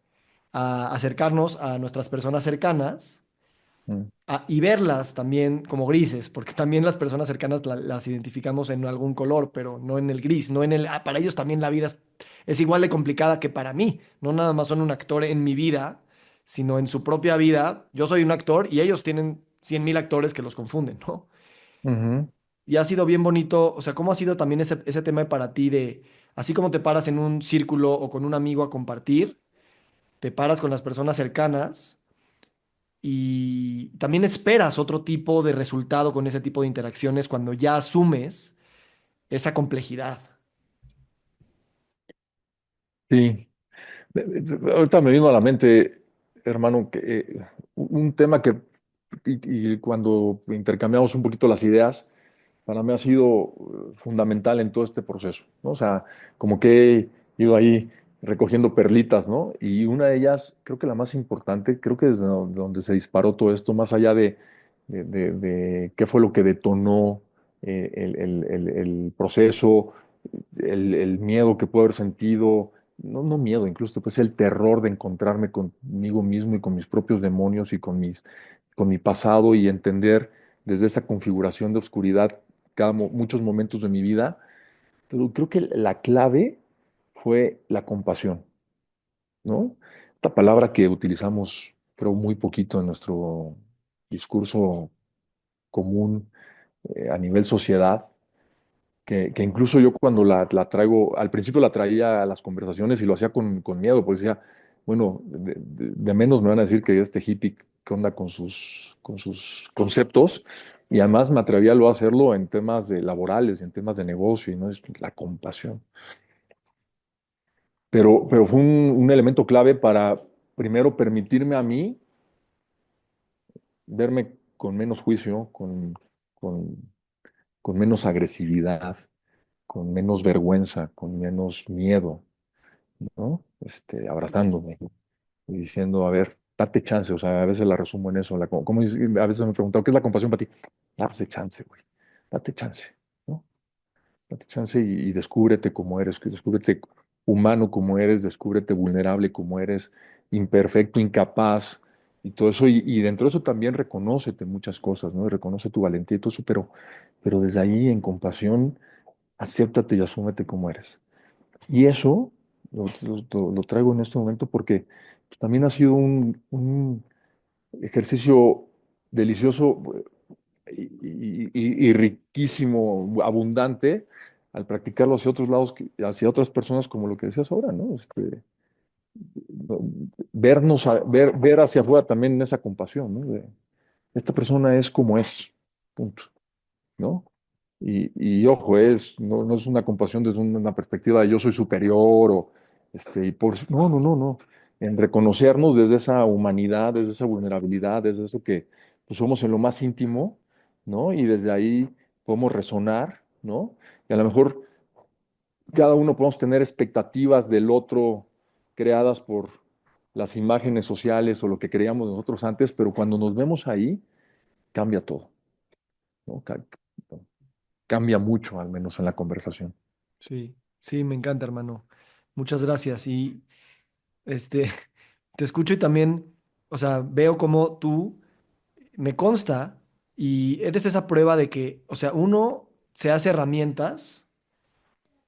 a acercarnos a nuestras personas cercanas Mm, y verlas también como grises, porque también las personas cercanas las identificamos en algún color, pero no en el gris, no en el... para ellos también la vida es igual de complicada que para mí, no nada más son un actor en mi vida, sino en su propia vida. Yo soy un actor y ellos tienen 100,000 actores que los confunden, ¿no? ujú. Y ha sido bien bonito, o sea, ¿cómo ha sido también ese tema para ti de, así como te paras en un círculo o con un amigo a compartir, te paras con las personas cercanas? Y también esperas otro tipo de resultado con ese tipo de interacciones cuando ya asumes esa complejidad. Sí. Ahorita me vino a la mente, hermano, que un tema y cuando intercambiamos un poquito las ideas, para mí ha sido fundamental en todo este proceso, ¿no? O sea, como que he ido ahí recogiendo perlitas, ¿no? Y una de ellas, creo que la más importante, creo que desde donde se disparó todo esto, más allá de qué fue lo que detonó el proceso, el miedo que puedo haber sentido, no miedo, incluso pues el terror de encontrarme conmigo mismo y con mis propios demonios y con mi pasado y entender desde esa configuración de oscuridad muchos momentos de mi vida, pero creo que la clave fue la compasión, ¿no? Esta palabra que utilizamos, creo, muy poquito en nuestro discurso común a nivel sociedad, que incluso yo cuando la traigo, al principio la traía a las conversaciones y lo hacía con miedo, porque decía, bueno, de menos me van a decir que este hippie, ¿qué onda con sus conceptos? Y además me atrevía luego a hacerlo en temas de laborales, en temas de negocio, y no es la compasión. Pero fue un elemento clave para, primero, permitirme a mí verme con menos juicio, con, con menos agresividad, con menos vergüenza, con menos miedo, ¿no? Abrazándome y diciendo, a ver, date chance, o sea, a veces la resumo en eso, a veces me he preguntado, ¿qué es la compasión para ti? Date chance, güey, date chance, ¿no? Date chance y descúbrete como eres, descúbrete humano como eres, descúbrete vulnerable como eres, imperfecto, incapaz, y todo eso, y dentro de eso también reconócete muchas cosas, ¿no? Y reconoce tu valentía y todo eso, pero desde ahí, en compasión, acéptate y asúmete como eres. Y eso lo traigo en este momento porque también ha sido un ejercicio delicioso y riquísimo, abundante, al practicarlo hacia otros lados, hacia otras personas, como lo que decías ahora, ¿no? Ver hacia afuera también en esa compasión, ¿no? Esta persona es como es, punto. ¿No? Ojo, no es una compasión desde una perspectiva de yo soy superior o no. En reconocernos desde esa humanidad, desde esa vulnerabilidad, desde eso que pues, somos en lo más íntimo, ¿no? Y desde ahí podemos resonar, ¿no? Y a lo mejor cada uno podemos tener expectativas del otro creadas por las imágenes sociales o lo que creíamos nosotros antes, pero cuando nos vemos ahí, cambia todo, ¿no? Cambia mucho, al menos en la conversación. Sí, sí, me encanta, hermano. Muchas gracias. Y este, te escucho y también, o sea, veo como tú, me consta, y eres esa prueba de que, o sea, uno se hace herramientas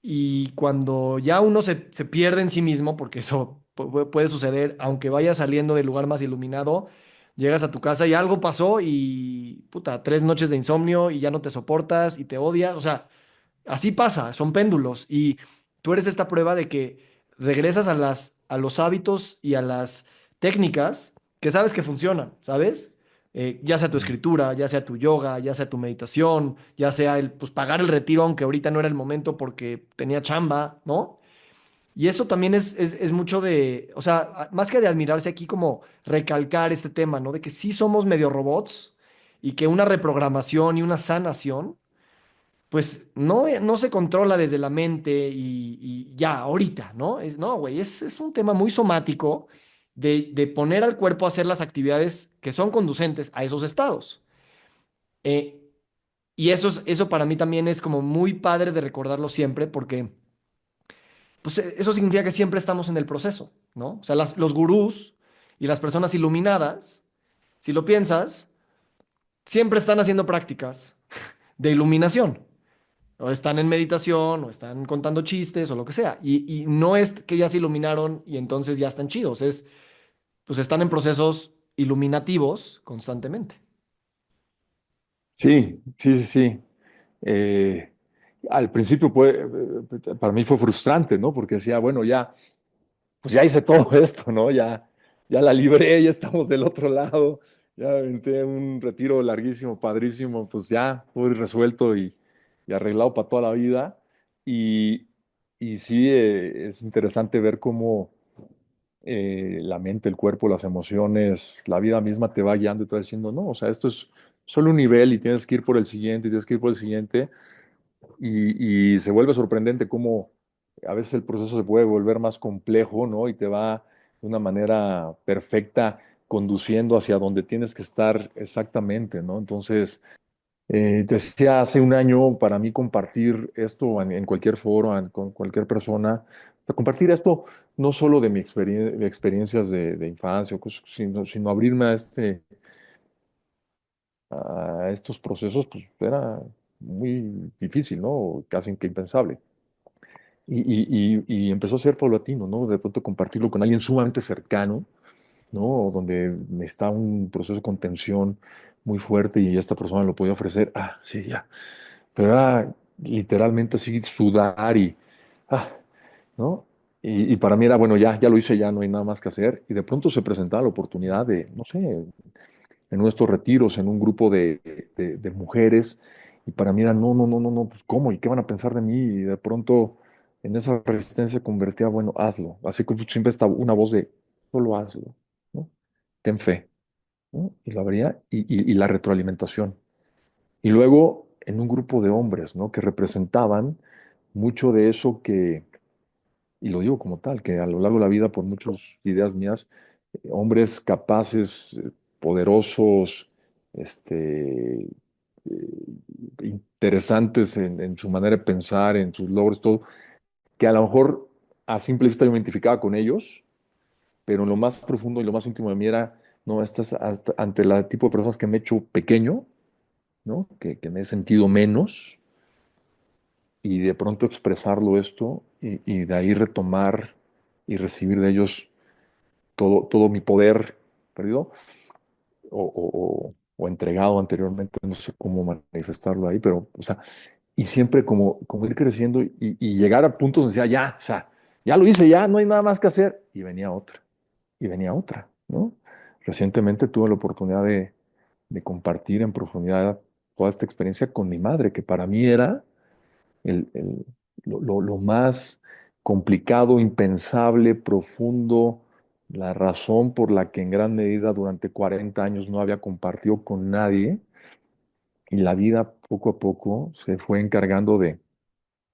y cuando ya uno se pierde en sí mismo, porque eso puede suceder, aunque vayas saliendo del lugar más iluminado, llegas a tu casa y algo pasó y, puta, 3 noches de insomnio y ya no te soportas y te odias, o sea. Así pasa, son péndulos. Y tú eres esta prueba de que regresas a los hábitos y a las técnicas que sabes que funcionan, ¿sabes? Ya sea tu Mm. escritura, ya sea tu yoga, ya sea tu meditación, ya sea el pues, pagar el retiro, aunque ahorita no era el momento porque tenía chamba, ¿no? Y eso también es mucho de, o sea, más que de admirarse aquí, como recalcar este tema, ¿no? De que sí somos medio robots y que una reprogramación y una sanación pues no, no se controla desde la mente y ya, ahorita, ¿no? No, güey, es un tema muy somático de poner al cuerpo a hacer las actividades que son conducentes a esos estados. Eh, y eso para mí también es como muy padre de recordarlo siempre porque pues, eso significa que siempre estamos en el proceso, ¿no? O sea, los gurús y las personas iluminadas, si lo piensas, siempre están haciendo prácticas de iluminación. O están en meditación, o están contando chistes, o lo que sea. Y no es que ya se iluminaron y entonces ya están chidos. Pues están en procesos iluminativos constantemente. Sí, sí, sí, sí. Eh, Al principio para mí fue frustrante, ¿no? Porque decía, bueno, ya, pues ya hice todo esto, ¿no? Ya la libré, ya estamos del otro lado, ya me aventé un retiro larguísimo, padrísimo, pues ya, todo resuelto y arreglado para toda la vida. Y, y sí, es interesante ver cómo la mente, el cuerpo, las emociones, la vida misma te va guiando y te va diciendo, no, o sea, esto es solo un nivel y tienes que ir por el siguiente y tienes que ir por el siguiente. Y se vuelve sorprendente cómo a veces el proceso se puede volver más complejo, ¿no? Y te va de una manera perfecta conduciendo hacia donde tienes que estar exactamente, ¿no? Entonces, te decía hace un año, para mí compartir esto en cualquier foro, con cualquier persona, compartir esto no solo de de experiencias de infancia, sino abrirme a estos procesos, pues era muy difícil, ¿no? Casi que impensable. Y empezó a ser paulatino, ¿no? De pronto compartirlo con alguien sumamente cercano, ¿no? Donde está un proceso de contención muy fuerte y esta persona lo podía ofrecer. Ah, sí, ya. Pero era literalmente así sudar ah, ¿no? Y para mí era, bueno, ya lo hice, ya no hay nada más que hacer. Y de pronto se presentaba la oportunidad de, no sé, en nuestros retiros, en un grupo de mujeres, y para mí era, no, no, no, no, no, pues ¿cómo? ¿Y qué van a pensar de mí? Y de pronto en esa resistencia convertía, bueno, hazlo. Así como siempre estaba una voz de, solo hazlo, ¿no? Ten fe, ¿no? Y lo abría, y la retroalimentación. Y luego en un grupo de hombres, ¿no? Que representaban mucho de eso y lo digo como tal, que a lo largo de la vida, por muchas ideas mías, hombres capaces, poderosos, este, interesantes en su manera de pensar, en sus logros, todo, que a lo mejor a simple vista yo me identificaba con ellos, pero en lo más profundo y lo más íntimo de mí era, no, estás ante el tipo de personas que me he hecho pequeño, ¿no? Que me he sentido menos, y de pronto expresarlo esto y de ahí retomar y recibir de ellos todo mi poder perdido o entregado anteriormente, no sé cómo manifestarlo ahí, pero, o sea, y siempre como ir creciendo y llegar a puntos donde decía, ya, o sea, ya lo hice, ya no hay nada más que hacer, y venía otra, ¿no? Recientemente tuve la oportunidad de compartir en profundidad toda esta experiencia con mi madre, que para mí era lo más complicado, impensable, profundo, la razón por la que en gran medida durante 40 años no había compartido con nadie, y la vida poco a poco se fue encargando de,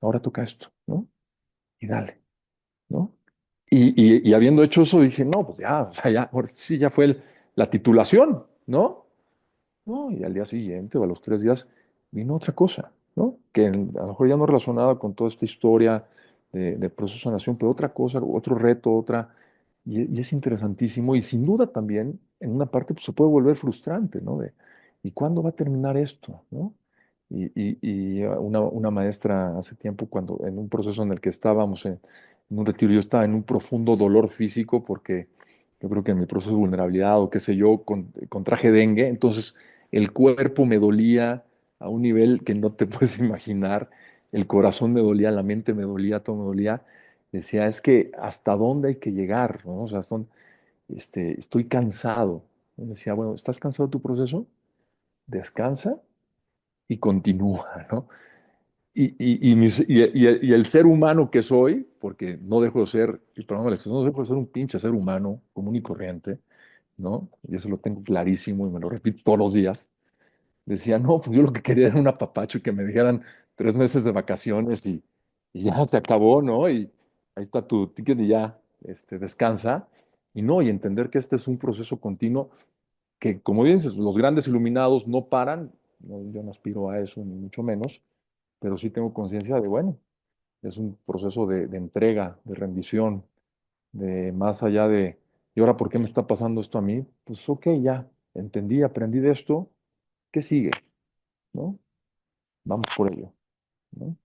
ahora toca esto, ¿no? y dale, ¿no? Y habiendo hecho eso, dije, no, pues ya, o sea, ya, ahora sí, ya fue la titulación, ¿no? No, y al día siguiente o a los 3 días vino otra cosa, ¿no? Que a lo mejor ya no relacionada con toda esta historia de proceso de sanación, pero otra cosa, otro reto, otra. Y es interesantísimo y sin duda también en una parte pues, se puede volver frustrante, ¿no? ¿Y cuándo va a terminar esto, ¿no? Una maestra hace tiempo, cuando en un proceso en el que estábamos en un retiro, yo estaba en un profundo dolor físico porque yo creo que en mi proceso de vulnerabilidad o qué sé yo, contraje dengue, entonces el cuerpo me dolía a un nivel que no te puedes imaginar, el corazón me dolía, la mente me dolía, todo me dolía. Decía, es que hasta dónde hay que llegar, ¿no? O sea, estoy cansado. Y decía, bueno, ¿estás cansado de tu proceso? Descansa y continúa, ¿no? Y el ser humano que soy, porque no dejo de ser, y perdón la expresión, no dejo de ser un pinche ser humano común y corriente, ¿no? Y eso lo tengo clarísimo y me lo repito todos los días. Decía, no, pues yo lo que quería era un apapacho y que me dijeran 3 meses de vacaciones y ya se acabó, ¿no? Y ahí está tu ticket y ya, descansa. Y no, y entender que este es un proceso continuo que, como dices, los grandes iluminados no paran. Yo no aspiro a eso, ni mucho menos, pero sí tengo conciencia de, bueno, es un proceso de entrega, de rendición, de más allá de, ¿y ahora por qué me está pasando esto a mí? Pues ok, ya, entendí, aprendí de esto, ¿qué sigue? ¿No? Vamos por ello, ¿no?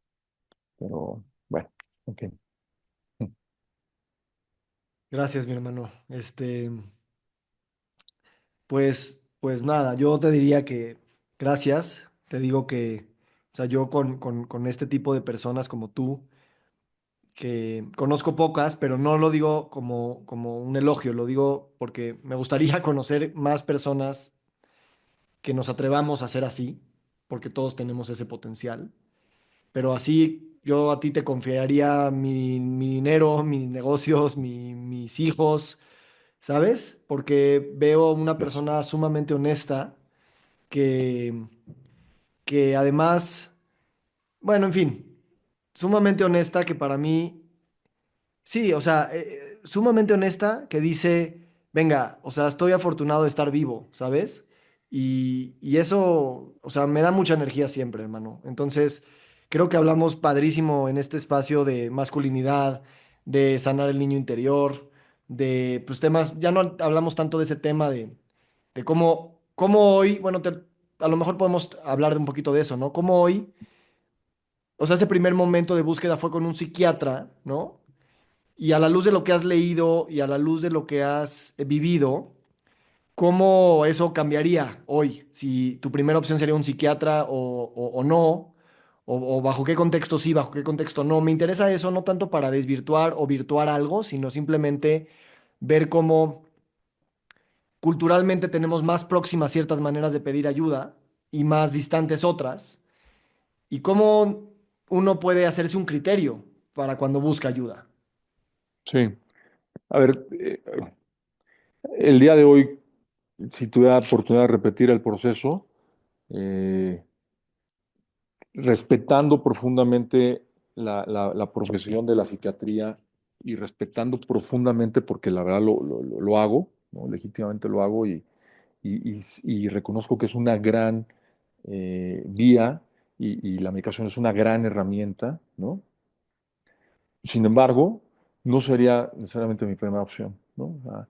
Pero bueno, ok. Gracias, mi hermano. Pues nada, yo te diría que gracias. Te digo que, o sea, yo con este tipo de personas como tú, que conozco pocas, pero no lo digo como un elogio, lo digo porque me gustaría conocer más personas que nos atrevamos a ser así, porque todos tenemos ese potencial. Pero así yo a ti te confiaría mi dinero, mis negocios, mis hijos, ¿sabes? Porque veo una Gracias. persona sumamente honesta que, que además, bueno, en fin, sumamente honesta que para mí, sí, o sea, sumamente honesta que dice, venga, o sea, estoy afortunado de estar vivo, ¿sabes? Y eso, o sea, me da mucha energía siempre, hermano. Entonces, creo que hablamos padrísimo en este espacio de masculinidad, de sanar el niño interior, de, pues, temas, ya no hablamos tanto de ese tema de cómo hoy, bueno, a lo mejor podemos hablar de un poquito de eso, ¿no? Cómo hoy, o sea, ese primer momento de búsqueda fue con un psiquiatra, ¿no? Y a la luz de lo que has leído y a la luz de lo que has vivido, ¿cómo eso cambiaría hoy? Si tu primera opción sería un psiquiatra o no, o bajo qué contexto sí, bajo qué contexto no. Me interesa eso no tanto para desvirtuar o virtuar algo, sino simplemente ver cómo culturalmente tenemos más próximas ciertas maneras de pedir ayuda y más distantes otras, y cómo uno puede hacerse un criterio para cuando busca ayuda. Sí, a ver, el día de hoy, si tuviera la oportunidad de repetir el proceso, eh, respetando profundamente la profesión de la psiquiatría y respetando profundamente, porque la verdad lo hago, ¿no? Legítimamente lo hago y reconozco que es una gran vía y la medicación es una gran herramienta, ¿no? Sin embargo, no sería necesariamente mi primera opción, ¿no? O sea,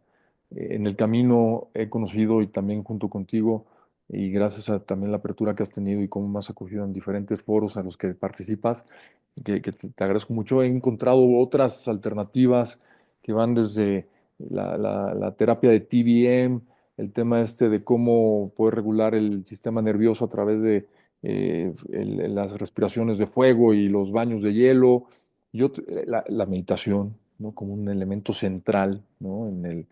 en el camino he conocido y también junto contigo, y gracias a también la apertura que has tenido y cómo me has acogido en diferentes foros a los que participas, que te agradezco mucho, he encontrado otras alternativas que van desde la terapia de TBM, el tema este de cómo poder regular el sistema nervioso a través de las respiraciones de fuego y los baños de hielo la meditación, ¿no? Como un elemento central, ¿no? En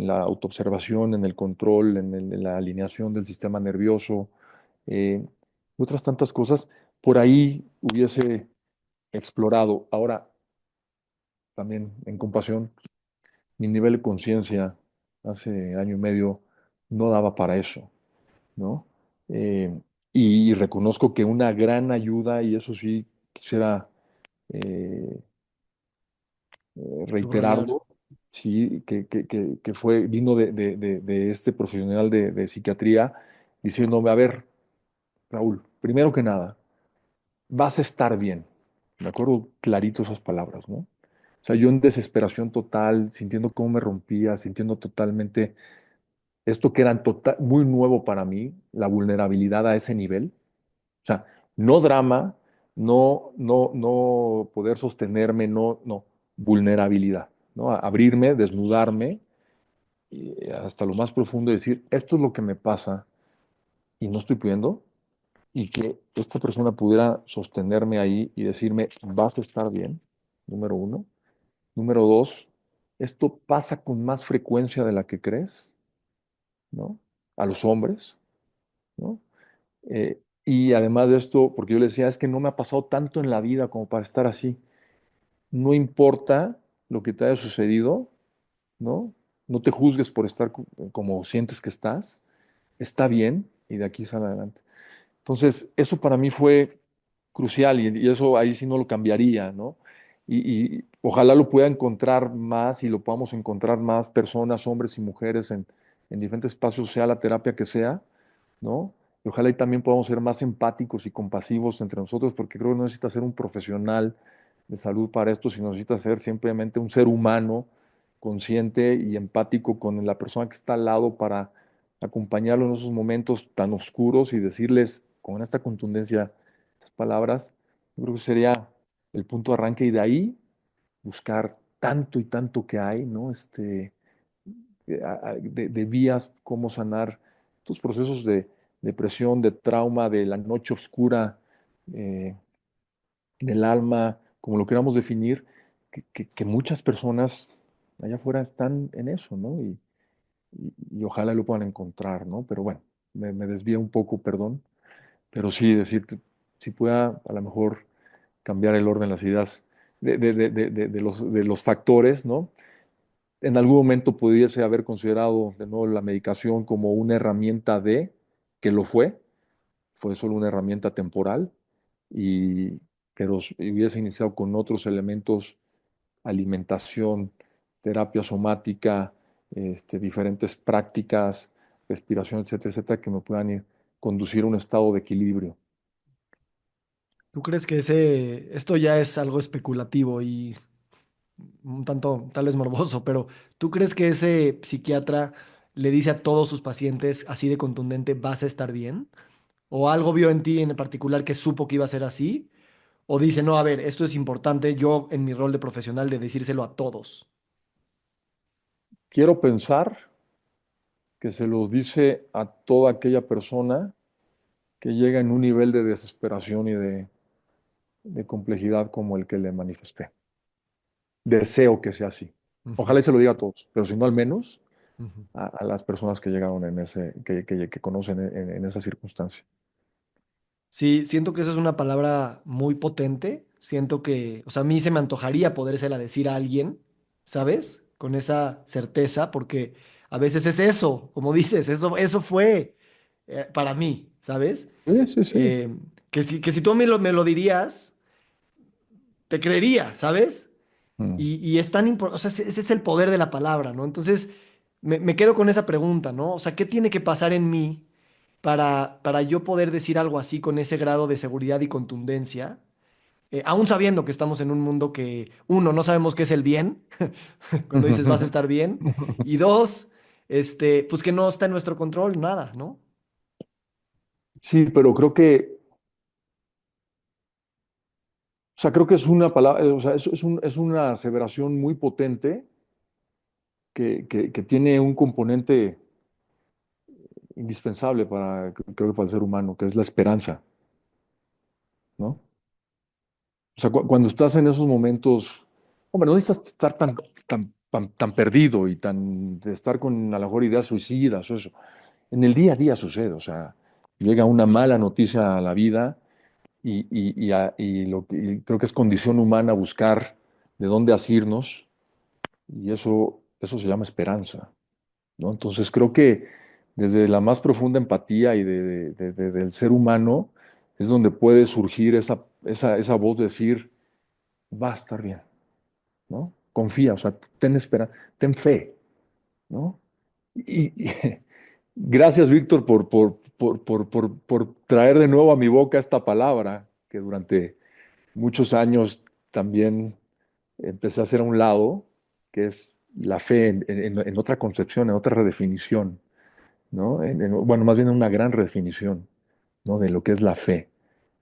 la autoobservación, en el control, en la alineación del sistema nervioso, y otras tantas cosas, por ahí hubiese explorado. Ahora, también en compasión, mi nivel de conciencia hace año y medio no daba para eso, ¿no? Eh, y reconozco que una gran ayuda, y eso sí quisiera Subrayable. reiterarlo, sí, vino de este profesional de psiquiatría diciéndome, a ver, Raúl, primero que nada, vas a estar bien. Me acuerdo clarito esas palabras, ¿no? O sea, yo en desesperación total, sintiendo cómo me rompía, sintiendo totalmente esto que era muy nuevo para mí, la vulnerabilidad a ese nivel. O sea, no drama, no poder sostenerme, no, vulnerabilidad, ¿no? Abrirme, desnudarme y hasta lo más profundo y decir, esto es lo que me pasa y no estoy pudiendo, y que esta persona pudiera sostenerme ahí y decirme, vas a estar bien, número uno. Número dos, esto pasa con más frecuencia de la que crees, ¿no? A los hombres, ¿no? Y además de esto, porque yo le decía, es que no me ha pasado tanto en la vida como para estar así. No importa lo que te haya sucedido, ¿no? No te juzgues por estar como sientes que estás. Está bien y de aquí sale adelante. Entonces, eso para mí fue crucial y eso ahí sí no lo cambiaría, ¿no? Y ojalá lo pueda encontrar más y lo podamos encontrar más personas, hombres y mujeres en diferentes espacios, sea la terapia que sea, ¿no? Y ojalá y también podamos ser más empáticos y compasivos entre nosotros, porque creo que no necesita ser un profesional de salud para esto, sino necesita ser simplemente un ser humano consciente y empático con la persona que está al lado para acompañarlo en esos momentos tan oscuros y decirles con esta contundencia estas palabras. Yo creo que sería el punto de arranque y de ahí buscar tanto y tanto que hay, ¿no? De vías, cómo sanar estos procesos de depresión, de trauma, de la noche oscura eh, del alma, como lo queramos definir, que muchas personas allá afuera están en eso, ¿no? Y ojalá lo puedan encontrar, ¿no? Pero bueno, me desvía un poco, perdón, pero sí decirte, si pueda a lo mejor cambiar el orden de las ideas de los factores, ¿no? En algún momento pudiese haber considerado de nuevo la medicación como una herramienta que lo fue solo una herramienta temporal, y, pero hubiese iniciado con otros elementos, alimentación, terapia somática, diferentes prácticas, respiración, etcétera, etcétera, que me puedan conducir a un estado de equilibrio. ¿Tú crees que esto ya es algo especulativo y un tanto tal vez morboso, pero ¿tú crees que ese psiquiatra le dice a todos sus pacientes así de contundente, vas a estar bien? ¿O algo vio en ti en particular que supo que iba a ser así? ¿O dice, no, a ver, esto es importante yo en mi rol de profesional de decírselo a todos? Quiero pensar que se los dice a toda aquella persona que llega en un nivel de desesperación y de complejidad como el que le manifesté. Deseo que sea así. Ujú, Ojalá y se lo diga a todos, pero si no al menos ujú. a las personas que llegaron que conocen en esa circunstancia. Sí, siento que esa es una palabra muy potente. Siento que, o sea, a mí se me antojaría podérsela decir a alguien, ¿sabes? Con esa certeza, porque a veces es eso, como dices, eso fue para mí, ¿sabes? Sí, sí, sí. Eh, que si tú a mí me lo dirías, te creería, ¿sabes? Mm. Y es tan importante, o sea, ese es el poder de la palabra, ¿no? Entonces, me quedo con esa pregunta, ¿no? O sea, ¿qué tiene que pasar en mí para yo poder decir algo así con ese grado de seguridad y contundencia? Aún sabiendo que estamos en un mundo que, uno, no sabemos qué es el bien, cuando dices vas a estar bien, y dos, pues que no está en nuestro control nada, ¿no? Sí, pero creo que es una palabra, o sea, es una aseveración muy potente que tiene un componente indispensable creo que para el ser humano, que es la esperanza, ¿no? O sea, cuando estás en esos momentos, hombre, no necesitas estar tan perdido y de estar con a lo mejor ideas suicidas o eso. En el día a día sucede, o sea, llega una mala noticia a la vida y creo que es condición humana buscar de dónde asirnos, y eso se llama esperanza, ¿no? Entonces creo que desde la más profunda empatía y del ser humano es donde puede surgir esa voz de decir, va a estar bien, ¿no? confía, o sea, ten esperanza, ten fe, ¿no? Y gracias, Víctor, por traer de nuevo a mi boca esta palabra que durante muchos años también empecé a hacer a un lado, que es la fe en otra concepción, en otra redefinición, ¿no? Bueno, más bien en una gran redefinición, ¿no? De lo que es la fe.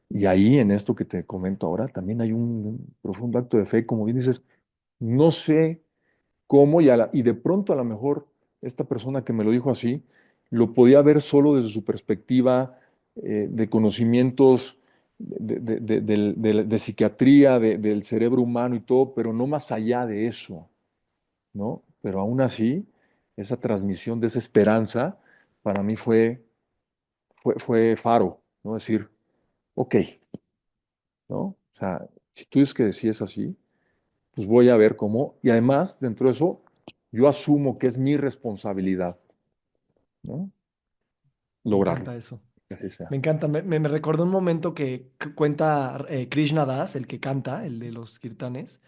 Y ahí, en esto que te comento ahora, también hay un profundo acto de fe, como bien dices, no sé cómo, y de pronto a lo mejor esta persona que me lo dijo así, lo podía ver solo desde su perspectiva de conocimientos de psiquiatría, del cerebro humano y todo, pero no más allá de eso, ¿no? Pero aún así, esa transmisión de esa esperanza para mí fue faro, ¿no? Decir, ok, ¿no? O sea, si tú dices que sí es así, pues voy a ver cómo, y además, dentro de eso, yo asumo que es mi responsabilidad, ¿no? Me Lograrlo, encanta eso. que así sea. Me encanta. Me recordó un momento que cuenta Krishna Das, el que canta, el de los kirtanes,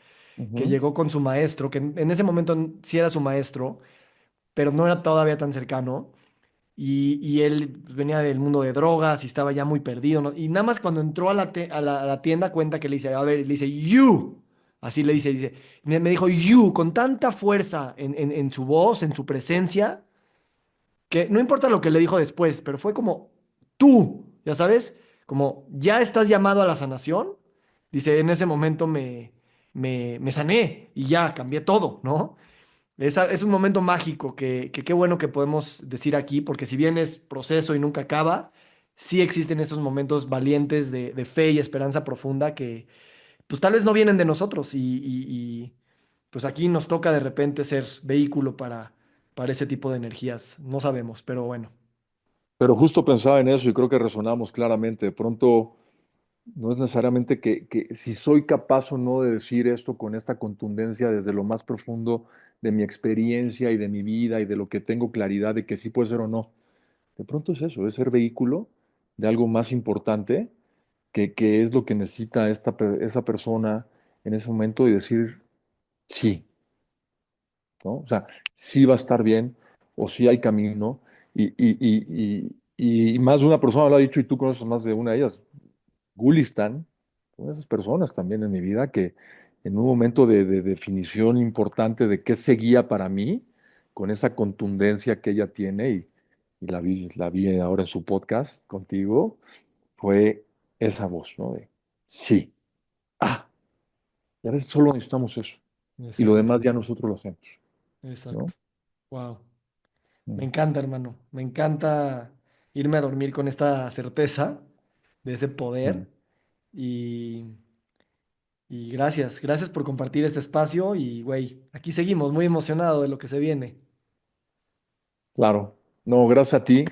que Ujú. llegó con su maestro, que en ese momento sí era su maestro, pero no era todavía tan cercano. Y él venía del mundo de drogas y estaba ya muy perdido, ¿no? Y nada más cuando entró a la tienda cuenta que le dice, a ver, le dice, you. Así le dice, me dijo, you, con tanta fuerza en su voz, en su presencia, que no importa lo que le dijo después, pero fue como, tú, ya sabes, como, ya estás llamado a la sanación. Dice, en ese momento me sané y ya cambié todo, ¿no? Es un momento mágico que qué bueno que podemos decir aquí, porque si bien es proceso y nunca acaba, sí existen esos momentos valientes de fe y esperanza profunda que pues tal vez no vienen de nosotros pues aquí nos toca de repente ser vehículo para ese tipo de energías. No sabemos, pero bueno. Pero justo pensaba en eso y creo que resonamos claramente. De pronto, no es necesariamente que si soy capaz o no de decir esto con esta contundencia desde lo más profundo de mi experiencia y de mi vida y de lo que tengo claridad de que sí puede ser o no. De pronto es eso, es ser vehículo de algo más importante que es lo que necesita esa persona en ese momento y decir sí, ¿no? O sea, sí va a estar bien o sí hay camino. Y más de una persona me lo ha dicho y tú conoces más de una de ellas. Gulistan, son esas personas también en mi vida que en un momento de definición importante de qué seguía para mí, con esa contundencia que ella tiene y la vi ahora en su podcast contigo, fue esa voz, ¿no? De sí, ah, y a veces solo necesitamos eso y lo Exacto, demás ya nosotros lo hacemos, ¿no? exacto. Wow. Me Mm, encanta, hermano. Me encanta irme a dormir con esta certeza de ese mm. poder. Y, y gracias por compartir este espacio. Y, güey, aquí seguimos, muy emocionado de lo que se viene. Claro, no, gracias a ti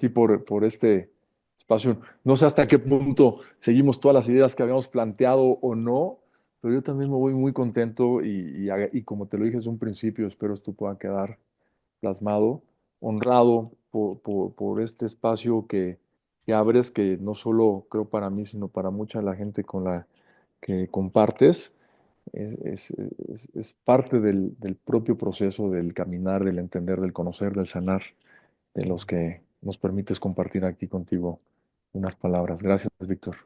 por este espacio. No sé hasta qué punto seguimos todas las ideas que habíamos planteado o no, pero yo también me voy muy contento y como te lo dije desde un principio, espero esto pueda quedar plasmado, honrado por este espacio que abres, que no solo creo para mí, sino para mucha de la gente con la que compartes. Es parte del propio proceso del caminar, del entender, del conocer, del sanar de los que nos permites compartir aquí contigo unas palabras. Gracias, Víctor.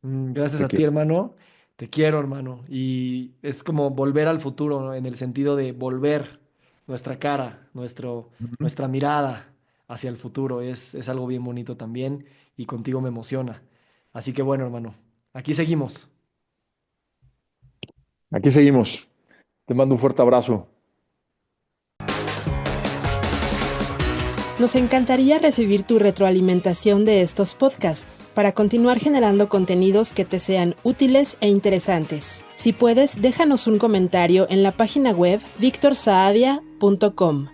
Gracias Te a ti, quiero. hermano. Te quiero, hermano. Y es como volver al futuro, ¿no? En el sentido de volver nuestra cara, Ujú. nuestra mirada hacia el futuro. Es algo bien bonito también y contigo me emociona. Así que bueno, hermano, aquí seguimos. Aquí seguimos. Te mando un fuerte abrazo. Nos encantaría recibir tu retroalimentación de estos podcasts para continuar generando contenidos que te sean útiles e interesantes. Si puedes, déjanos un comentario en la página web victorsaadia.com.